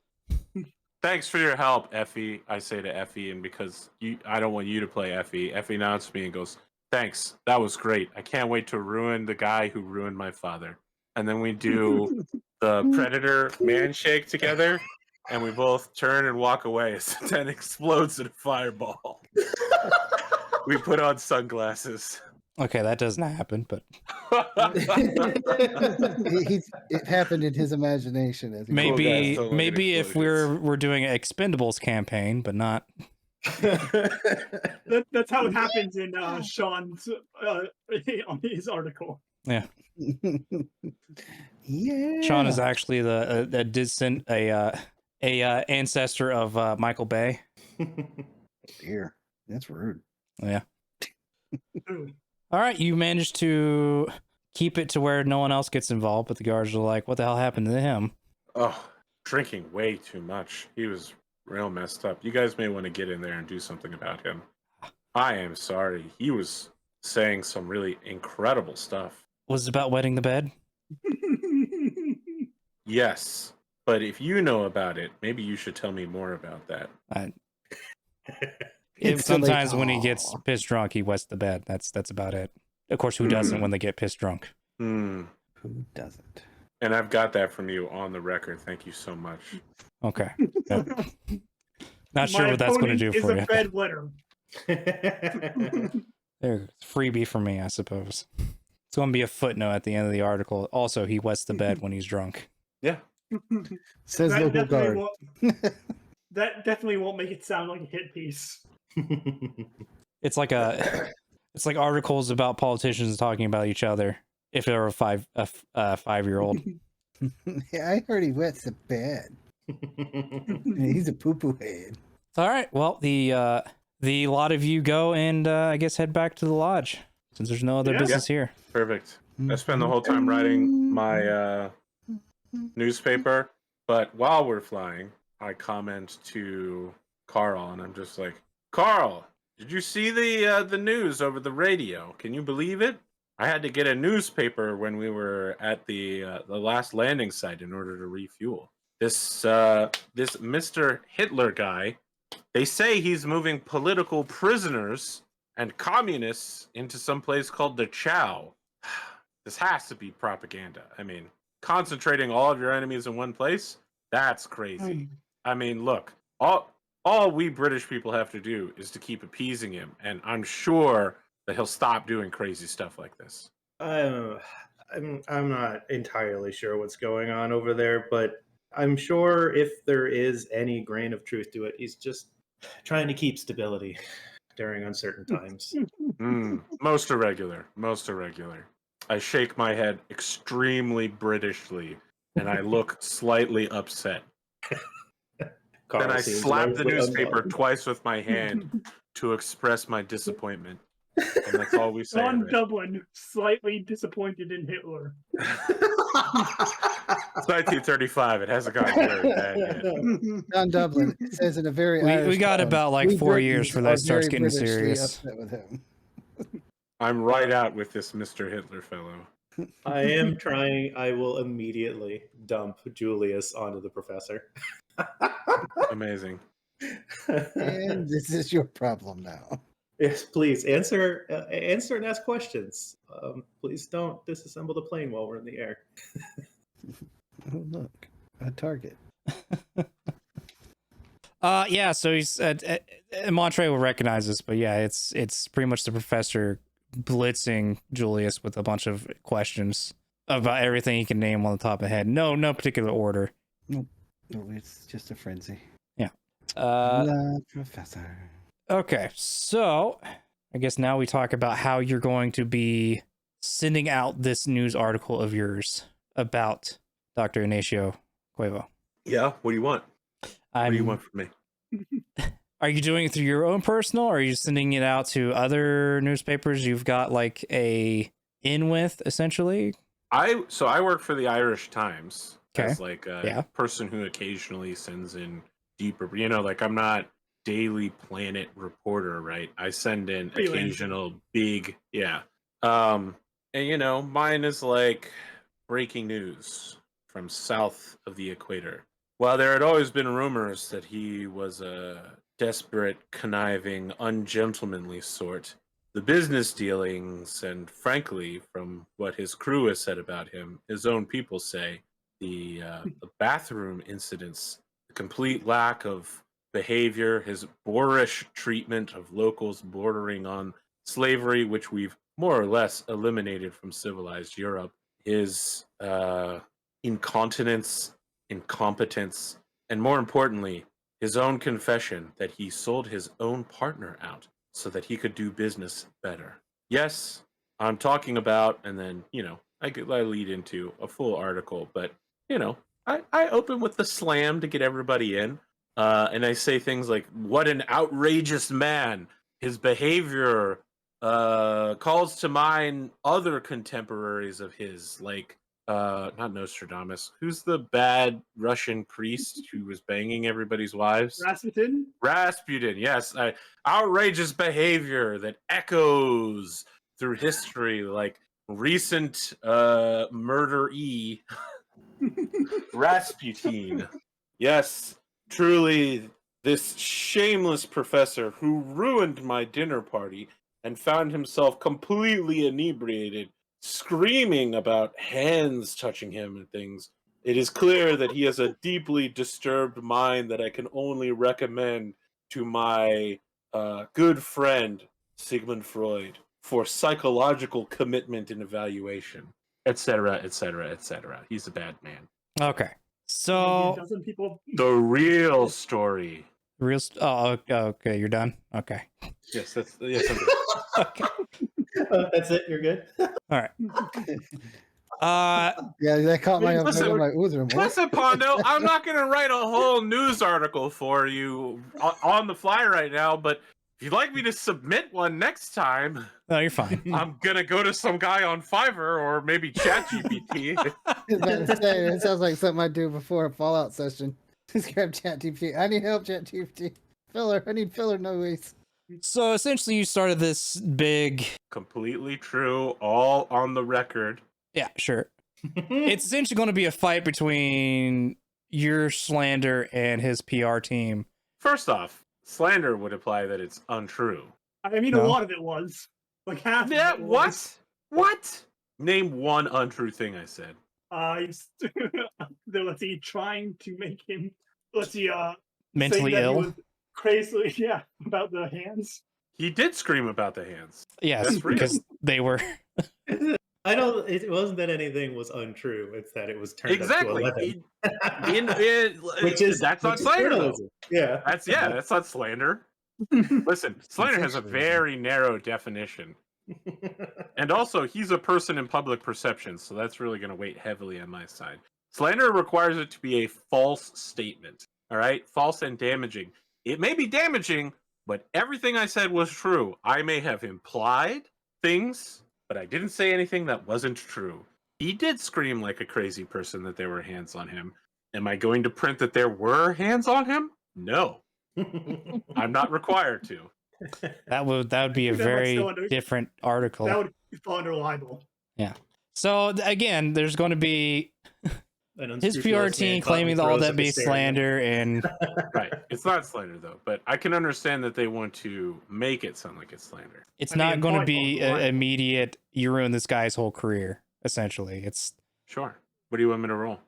Thanks for your help, Effie. I say to Effie, and because I don't want you to play Effie. Effie nods to me and goes, thanks. That was great. I can't wait to ruin the guy who ruined my father. And then we do the Predator man shake together, and we both turn and walk away as the tent explodes in a fireball. We put on sunglasses. Okay, that doesn't happen, but It happened in his imagination. As he Cool guys maybe don't look at if we're doing an Expendables campaign, but not. That's how it happens in Sean's on his article. Yeah, Yeah. Sean is actually a distant ancestor of Michael Bay. Dear, that's rude. Yeah. Ooh. All right, you managed to keep it to where no one else gets involved, but the guards are like, "What the hell happened to him?" Oh, drinking way too much. He was real messed up. You guys may want to get in there and do something about him. I am sorry. He was saying some really incredible stuff. Was it about wetting the bed? Yes, but if you know about it, maybe you should tell me more about that. Sometimes when he gets pissed drunk, he wets the bed. That's about it. Of course, who doesn't when they get pissed drunk? Hmm. Who doesn't? And I've got that from you on the record. Thank you so much. Okay. Yep. Not sure what that's going to do for you. Is a bed wetter. There, freebie for me, I suppose. It's going to be a footnote at the end of the article. Also, he wets the bed when he's drunk. Yeah. Says That local guard. That definitely won't make it sound like a hit piece. It's like articles about politicians talking about each other. If they're a 5-year-old. Yeah, I heard he wets the bed. He's a poo-poo head. All right. Well, the lot of you go and I guess head back to the lodge since there's no other Yeah. business here. Perfect. I spend the whole time writing my newspaper, but while we're flying, I comment to Carl, and I'm just like, Carl, did you see the news over the radio? Can you believe it? I had to get a newspaper when we were at the last landing site in order to refuel. This Mr. Hitler guy, they say he's moving political prisoners and communists into some place called the Chow. This has to be propaganda. I mean, concentrating all of your enemies in one place, that's crazy. I mean, look, all we British people have to do is to keep appeasing him, and I'm sure that he'll stop doing crazy stuff like this. I'm not entirely sure what's going on over there, but I'm sure if there is any grain of truth to it, he's just trying to keep stability during uncertain times. Most irregular. I shake my head extremely Britishly, and I look slightly upset. Then I slap the newspaper twice with my hand to express my disappointment. And that's all we say. John Dublin, slightly disappointed in Hitler. It's 1935. It hasn't gotten very bad yet. John Dublin says in a very We Irish got tone, about like "We 4 Britons years before are that starts very getting Britishly serious. upset with him." I'm right out with this Mr. Hitler fellow. I am trying. I will immediately dump Julius onto the professor. Amazing. And this is your problem now. Yes, please answer and ask questions. Please don't disassemble the plane while we're in the air. Oh, look, a target. Yeah, so he's Montre will recognize this, but yeah, it's pretty much the professor blitzing Julius with a bunch of questions about everything he can name on the top of the head. No particular order. No, it's just a frenzy. Yeah. The professor. Okay, so I guess now we talk about how you're going to be sending out this news article of yours about Dr. Ignacio Cuevo. Yeah, what do you want? What do you want from me? Are you doing it through your own personal, or are you sending it out to other newspapers you've got like a in with, essentially? I work for the Irish Times as like a Yeah. person who occasionally sends in deeper, like I'm not Daily Planet reporter, right? I send in Freelance. occasional big, and And you know, mine is like breaking news from south of the equator. While there had always been rumors that he was a desperate, conniving, ungentlemanly sort, the business dealings, and frankly, from what his crew has said about him, his own people say, the bathroom incidents, the complete lack of behavior, his boorish treatment of locals bordering on slavery, which we've more or less eliminated from civilized Europe, his incontinence, incompetence, and more importantly, his own confession that he sold his own partner out so that he could do business better. Yes, I'm talking about, and then, you know, I lead into a full article, but, you know, I open with the slam to get everybody in, and I say things like, what an outrageous man, his behavior calls to mind other contemporaries of his, like, not Nostradamus. Who's the bad Russian priest who was banging everybody's wives? Rasputin? Rasputin, yes. Outrageous behavior that echoes through history, like recent murder-y Rasputin. Yes, truly, this shameless professor who ruined my dinner party and found himself completely inebriated, screaming about hands touching him and things. It is clear that he has a deeply disturbed mind that I can only recommend to my good friend Sigmund Freud for psychological commitment and evaluation, etc., etc., etc. He's a bad man. Okay. Maybe So a dozen people. The real story. okay, you're done. Okay. Yes, that's yes. I'm good. Okay. That's it. You're good. All right. Yeah, that caught my Listen, I'm like, ooh, there more? Listen, Pondo, I'm not going to write a whole news article for you on the fly right now, but if you'd like me to submit one next time, No, you're fine. I'm going to go to some guy on Fiverr or maybe ChatGPT. It sounds like something I do before a Fallout session. Just grab ChatGPT. I need help, ChatGPT. Filler. I need filler noise. So essentially, you started this big. Completely true, all on the record. Yeah, sure. It's essentially going to be a fight between your slander and his PR team. First off, slander would imply that it's untrue. I mean, No. a lot of it was. Like half Yeah, of it was. What? Name one untrue thing I said. Let's see, trying to make him, let's see, Mentally saying that he ill. was crazily, yeah, about the hands. He did scream about the hands. Yes, That's real. because they were. I don't. It wasn't that anything was untrue. It's that it was turned Exactly. up to 11. That's not slander, though. journalism. Yeah. That's not slander. Listen, slander has a Essentially. very narrow definition. And also, he's a person in public perception, so that's really going to weigh heavily on my side. Slander requires it to be a false statement. All right? False and damaging. It may be damaging, but everything I said was true. I may have implied things, but I didn't say anything that wasn't true. He did scream like a crazy person that there were hands on him. Am I going to print that there were hands on him? No. I'm not required to. That would be a That might very still under- different article. That would fall under libel. So again, there's going to be his PR team claiming that all that be slander, and Right. It's not slander, though, but I can understand that they want to make it sound like it's slander. it's I mean, not going to point be of line. immediate. You ruin this guy's whole career. Essentially, it's Sure. What do you want me to roll?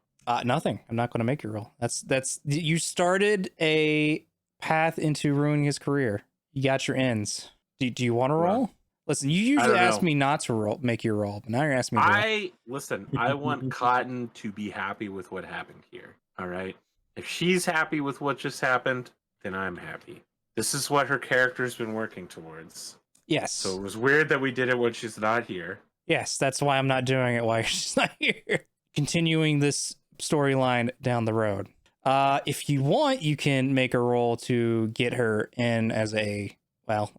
nothing. I'm not going to make you roll. That's you started a path into ruining his career. You got your ends. Do you want to roll? Listen, you usually don't ask know. me not to make you roll, but now you're asking me to roll. I want Cotton to be happy with what happened here. All right. If she's happy with what just happened, then I'm happy. This is what her character's been working towards. Yes. So it was weird that we did it when she's not here. Yes, that's why I'm not doing it while she's not here. Continuing this storyline down the road. If you want, you can make a roll to get her in as a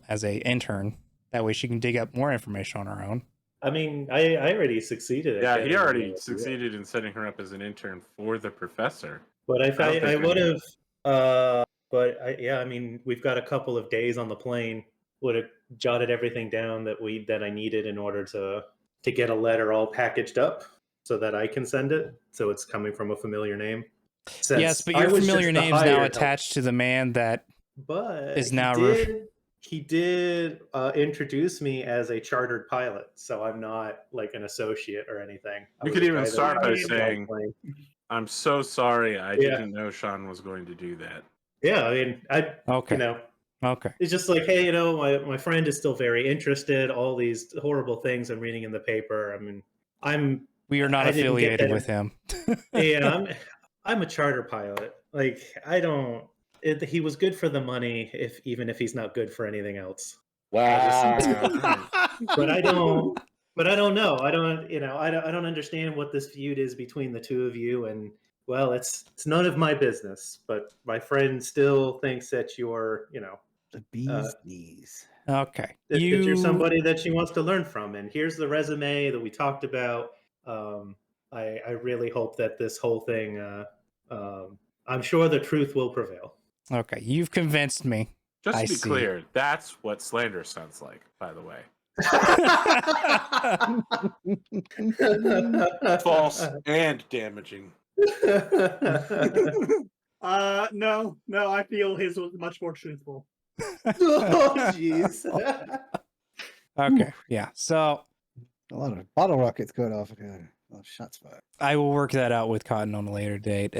intern. That way she can dig up more information on her own. I mean, I already succeeded. at Yeah, getting he her already to- succeeded in setting her up as an intern for the professor. But if I don't I think would I have, I mean, we've got a couple of days on the plane. Would have jotted everything down that I needed in order to to get a letter all packaged up so that I can send it. So it's coming from a familiar name. Yes, but your familiar name's now attached to the man that is now. He did introduce me as a chartered pilot, so I'm not like an associate or anything. You could even start by saying, "I'm so sorry, I didn't know Sean was going to do that." Yeah, I mean, Okay. It's just like, hey, my friend is still very interested. All these horrible things I'm reading in the paper. I mean, we are not affiliated with him. Yeah, I'm a charter pilot. Like, he was good for the money, even if he's not good for anything else. Wow. But I don't know. I don't understand what this feud is between the two of you, and well, it's none of my business. But my friend still thinks that you're, the bee's knees. Okay. That you're somebody that she wants to learn from, and here's the resume that we talked about. I really hope that this whole thing, I'm sure the truth will prevail. Okay, you've convinced me. Just to be clear, that's what slander sounds like, by the way. False and damaging. No, I feel his was much more truthful. Oh, jeez. Okay, yeah. So a lot of bottle rockets going off here. A lot of shots fired. I will work that out with Cotton on a later date.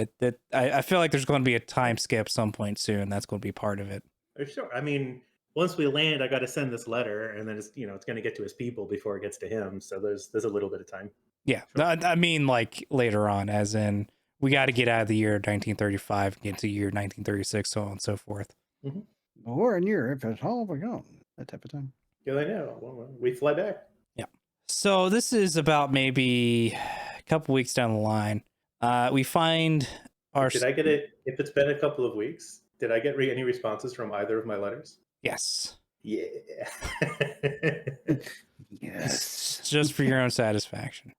I feel like there's going to be a time skip some point soon. That's going to be part of it. Sure. I mean, once we land, I got to send this letter, and then it's going to get to his people before it gets to him. So there's a little bit of time. Yeah, sure. I mean, like later on, as in we got to get out of the year 1935, get to year 1936, so on and so forth. Mm-hmm. War in Europe has all begun. That type of time. Yeah, I know. Well, we fly back. Yeah. So this is about maybe a couple weeks down the line. We find our. Did I get it? If it's been a couple of weeks, did I get any responses from either of my letters? Yes. Yeah. Yes. Just for your own satisfaction.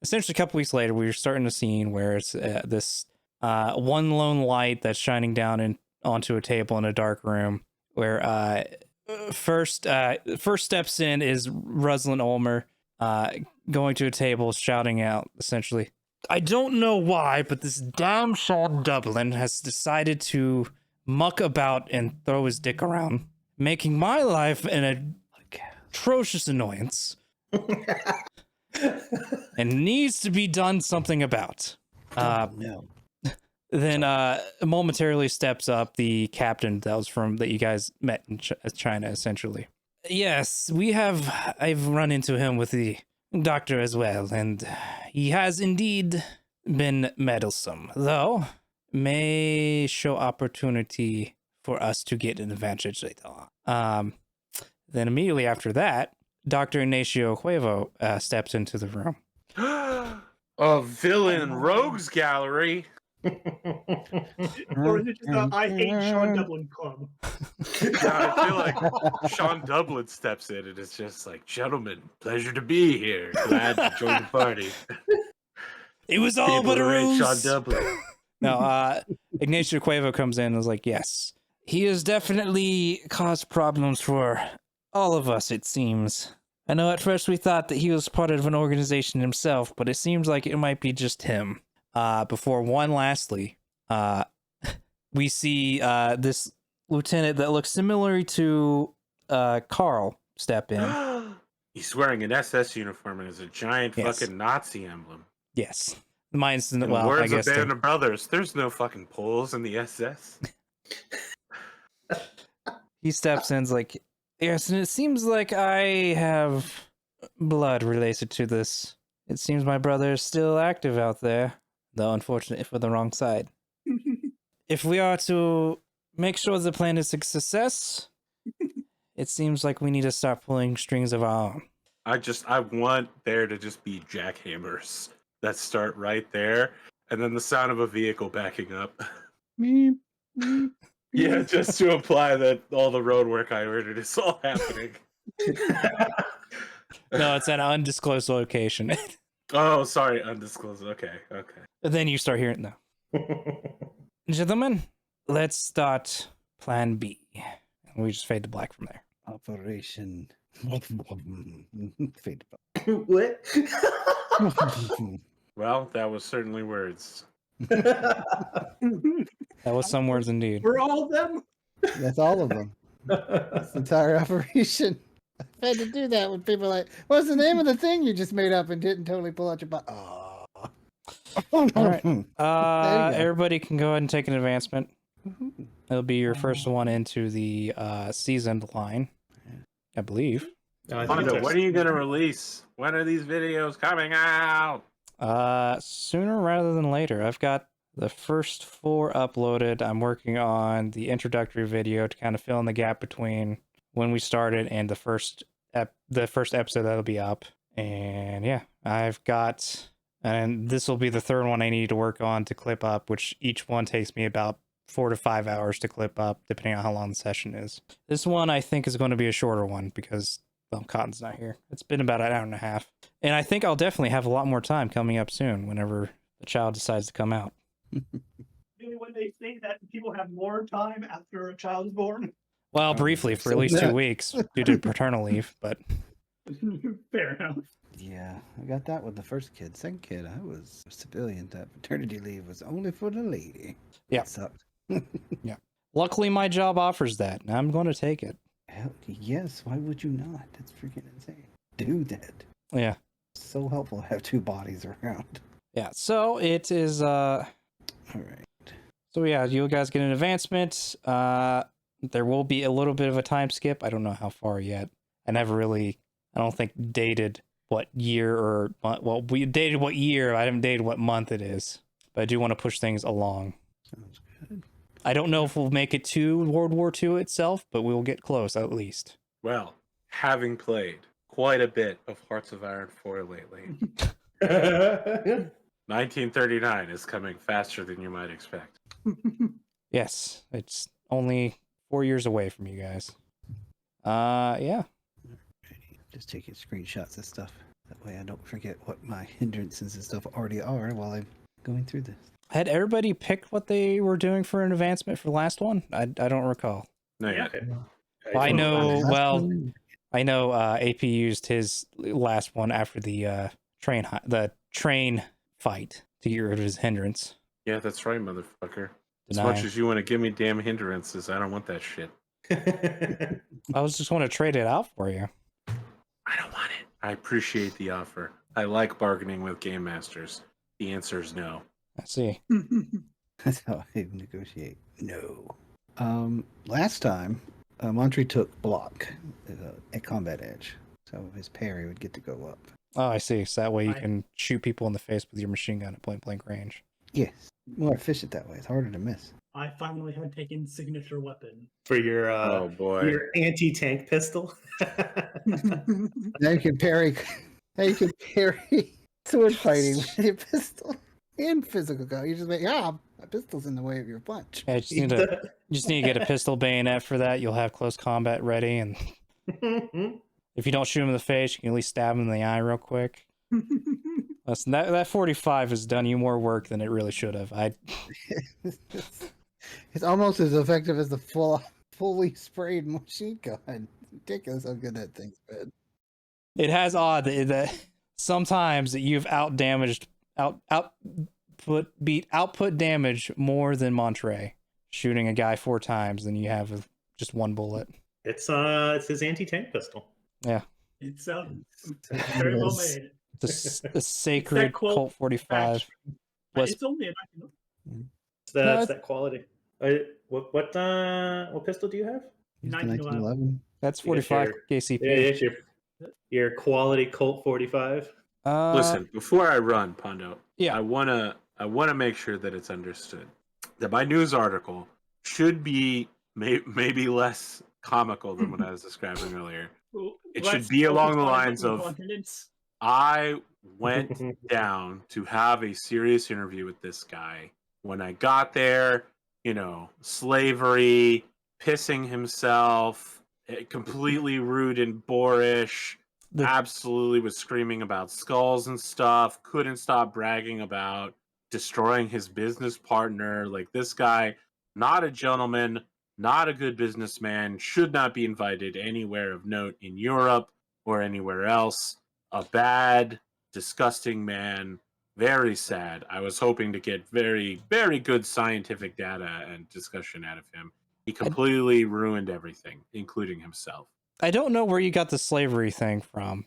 Essentially, a couple weeks later, we were starting a scene where it's this one lone light that's shining down onto a table in a dark room. Where first steps in is Ruslan Ulmer, going to a table, shouting out essentially, "I don't know why, but this damn Sean Dublin has decided to muck about and throw his dick around, making my life an atrocious annoyance and needs to be done something about." No. Then momentarily steps up the captain that you guys met in China, essentially. Yes, I've run into him with the doctor as well, and he has indeed been meddlesome, though may show opportunity for us to get an advantage later on. Then immediately after that, Dr. Ignacio Cuevo steps into the room. A villain rogues gallery. Or is it just a I hate Sean Dublin club? Yeah, I feel like Sean Dublin steps in and it's just like, "Gentlemen, pleasure to be here. Glad to join the party." It was all but a ruse. Sean Dublin. No, Ignacio Cuevo comes in and is like, yes, he has definitely caused problems for all of us, it seems. I know at first we thought that he was part of an organization himself, but it seems like it might be just him. Lastly, we see this lieutenant that looks similar to Carl step in. He's wearing an SS uniform and has a giant fucking Nazi emblem. Yes. Mine's, In well, words I guess. Of Band of Brothers, there's no fucking Poles in the SS. He steps in, like, yes, and it seems like I have blood related to this. It seems my brother is still active out there, though unfortunately for the wrong side. If we are to make sure the plan is a success, it seems like we need to start pulling strings of our own. I want there to just be jackhammers that start right there, and then the sound of a vehicle backing up. Yeah, just to imply that all the road work I ordered is all happening. No, it's at an undisclosed location. Oh, sorry, undisclosed. Okay. And then you start hearing, no. Gentlemen, let's start plan B. And we just fade to black from there. Operation Fade What? Well, that was certainly words. That was some words indeed. Were all of them? That's all of them. That's the entire operation. I've had to do that when people are like, what's the name of the thing you just made up and didn't totally pull out your butt? Oh. All right. There you go. Everybody can go ahead and take an advancement. It'll be your first one into the seasoned line, I believe. Pondo, when are you going to release? When are these videos coming out? Sooner rather than later. I've got the first 4 uploaded. I'm working on the introductory video to kind of fill in the gap between when we started and the first episode that'll be up. And yeah, I've got, and this will be the 3rd one I need to work on to clip up, which each one takes me about 4 to 5 hours to clip up, depending on how long the session is. This one I think is going to be a shorter one because, well, Cotton's not here. It's been about an hour and a half. And I think I'll definitely have a lot more time coming up soon whenever the child decides to come out. When they say that people have more time after a child's born. Well, briefly, for at least 2 weeks due to paternal leave, but... Fair enough. Yeah, I got that with the first kid. Second kid, I was a civilian. That paternity leave was only for the lady. Yeah. It sucked. Yeah. Luckily, my job offers that, and I'm going to take it. Hell, yes, why would you not? That's freaking insane. Do that. Yeah. It's so helpful to have 2 bodies around. Yeah, so it is... All right. So yeah, you guys get an advancement. There will be a little bit of a time skip. I don't know how far yet. I don't think dated what year or month. Well, we dated what year. I haven't dated what month it is. But I do want to push things along. Sounds good. I don't know if we'll make it to World War II itself, but we will get close at least. Well, having played quite a bit of Hearts of Iron 4 lately, 1939 is coming faster than you might expect. Yes, it's only 4 years away from you guys. Yeah. Just taking screenshots of stuff. That way I don't forget what my hindrances and stuff already are while I'm going through this. Had everybody picked what they were doing for an advancement for the last one? I don't recall. No, yeah. Well, I know. Last Well, one? I know. AP used his last one after the train fight to get rid of his hindrance. Yeah, that's right, motherfucker. As Deny. much as you want to give me damn hindrances, I don't want that shit. I was just want to trade it out for you. I don't want it. I appreciate the offer. I like bargaining with game masters. The answer is no. I see. That's how I negotiate. No. Last time, Montre took block, a combat edge, so his parry would get to go up. Oh, I see. So that way you Right. can shoot people in the face with your machine gun at point blank range. Yes, more efficient that way. It's harder to miss. I finally had taken signature weapon. For your Oh boy. your anti-tank pistol. Now you can parry. Now you can parry sword fighting with your pistol and physical go. You just make my pistol's in the way of your punch. Yeah, you just need to get a pistol bayonet for that. You'll have close combat ready, and if you don't shoot him in the face, you can at least stab him in the eye real quick. Listen, that 45 has done you more work than it really should have. It's almost as effective as the fully sprayed machine gun. Ridiculous how good that thing's been. It has odd that sometimes you've output damage more than Montre, shooting a guy 4 times than you have with just 1 bullet. It's his anti-tank pistol. Yeah, It's very well made. it's a sacred Colt 45. Was It's only a 19. That's that quality. What pistol do you have? It's the 1911. 1911. That's 45 KCP. Yeah, it's your quality Colt 45. Listen, before I run, Pondo, Yeah. I wanna make sure that it's understood that my news article should be maybe less comical than what I was describing earlier. It should be along the lines of I went down to have a serious interview with this guy. When I got there, slavery, pissing himself, completely rude and boorish, absolutely was screaming about skulls and stuff, couldn't stop bragging about destroying his business partner. Like, this guy, not a gentleman, not a good businessman, should not be invited anywhere of note in Europe or anywhere else. A bad, disgusting man. Very sad. I was hoping to get very, very good scientific data and discussion out of him. He completely ruined everything, including himself. I don't know where you got the slavery thing from.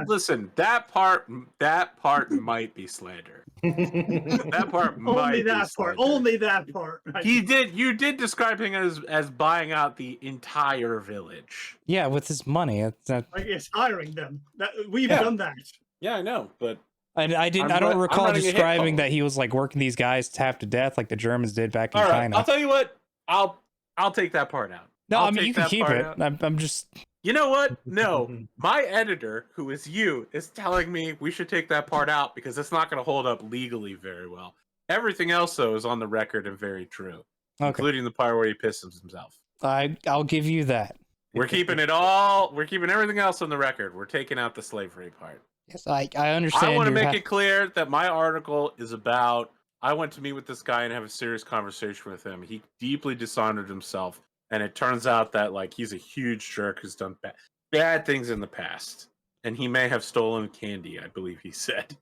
Listen, that part might be slander. That part might Only be that part. slander. Only that part. You did describe him as buying out the entire village. Yeah, with his money. It's not, I guess hiring them. We've Yeah. done that. Yeah, I know, but I don't I'm recall running a hit describing call. that he was like working these guys half to death like the Germans did back in all right. China. I'll tell you what. I'll take that part out. No, I'll I mean take you can that keep part it. out. I'm just. You know what? No, my editor, who is you, is telling me we should take that part out because it's not going to hold up legally very well. Everything else, though, is on the record and very true, Okay. including the part where he pisses himself. I'll give you that. We're keeping it all. We're keeping everything else on the record. We're taking out the slavery part. Yes, I understand. I want to your make it clear that my article is about. I went to meet with this guy and have a serious conversation with him. He deeply dishonored himself. And it turns out that like he's a huge jerk who's done bad things in the past, and he may have stolen candy. I believe he said.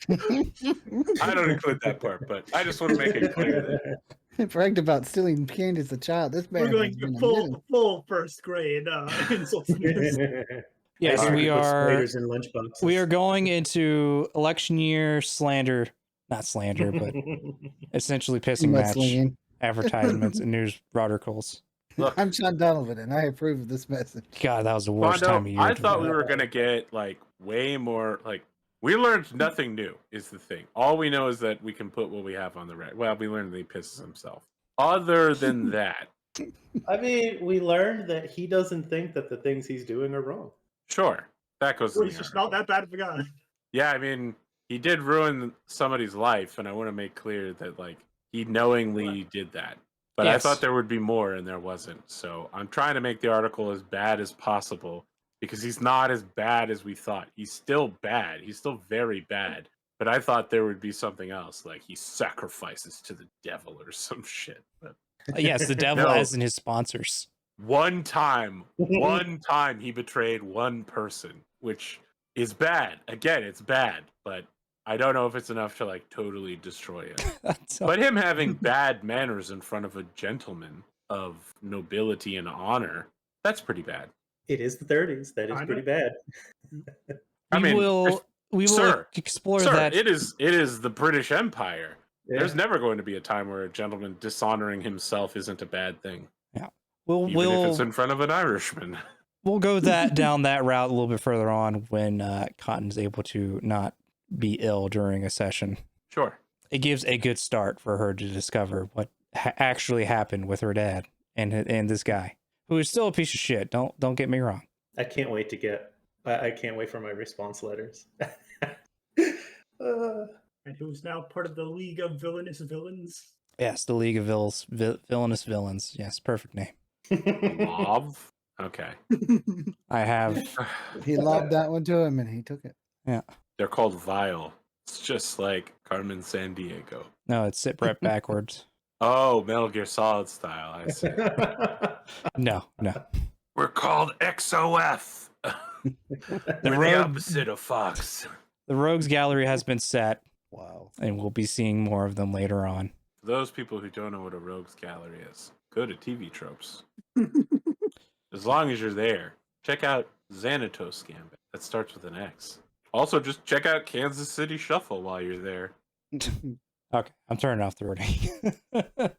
I don't include that part, but I just want to make it clear. He bragged about stealing candy as a child. This man We're going has been to a villain. full first grade insults. Yes, I we put are. spiders in lunchboxes. We are going into election year slander, not slander, but essentially pissing match Mudslinging. advertisements and news articles. Look, I'm Sean Donovan, and I approve of this message. God, that was the worst Pondo, time of year. I to thought do we that. were gonna get like way more. Like we learned nothing new is the thing. All we know is that we can put what we have on the record. Well, we learned that he pisses himself. Other than that, I mean, we learned that he doesn't think that the things he's doing are wrong. sure, that goes. In He's the just article. not that bad of a guy. Yeah, I mean, he did ruin somebody's life, and I want to make clear that like he knowingly did that. But I Yes. thought there would be more, and there wasn't. So I'm trying to make the article as bad as possible because he's not as bad as we thought. He's still bad. He's still very bad. But I thought there would be something else, like he sacrifices to the devil or some shit. But Yes, the devil No. as in his sponsors. one time he betrayed one person, which is bad. Again, it's bad, but I don't know if it's enough to like totally destroy it. So- But him having bad manners in front of a gentleman of nobility and honor, that's pretty bad. It is the 30s. That is I pretty know. bad. I mean, we will sir, explore Sir, that. it is the British Empire. Yeah. There's never going to be a time where a gentleman dishonoring himself isn't a bad thing, We'll even if it's we'll in front of an Irishman. we'll go down that route a little bit further on when Cotton's able to not be ill during a session. Sure. It gives a good start for her to discover what actually happened with her dad and this guy, who is still a piece of shit. Don't get me wrong. I can't wait to get. I can't wait for my response letters. And who's now part of the League of Villainous Villains. Yes, the League of Villainous Villains. Yes, perfect name. Mob? Okay. I have. He lobbed that one to him, and he took it. They're called Vile. It's just like Carmen Sandiego. No, it's sit right backwards. Oh, Metal Gear Solid style. I see. No. We're called XOF. We're the rogue- opposite of Fox. The Rogues Gallery has been set, Wow. and we'll be seeing more of them later on. For those people who don't know what a Rogues Gallery is, go to TV Tropes. As long as you're there, check out Xanatos Gambit. That starts with an X. Also, just check out Kansas City Shuffle while you're there. Okay, I'm turning off the recording.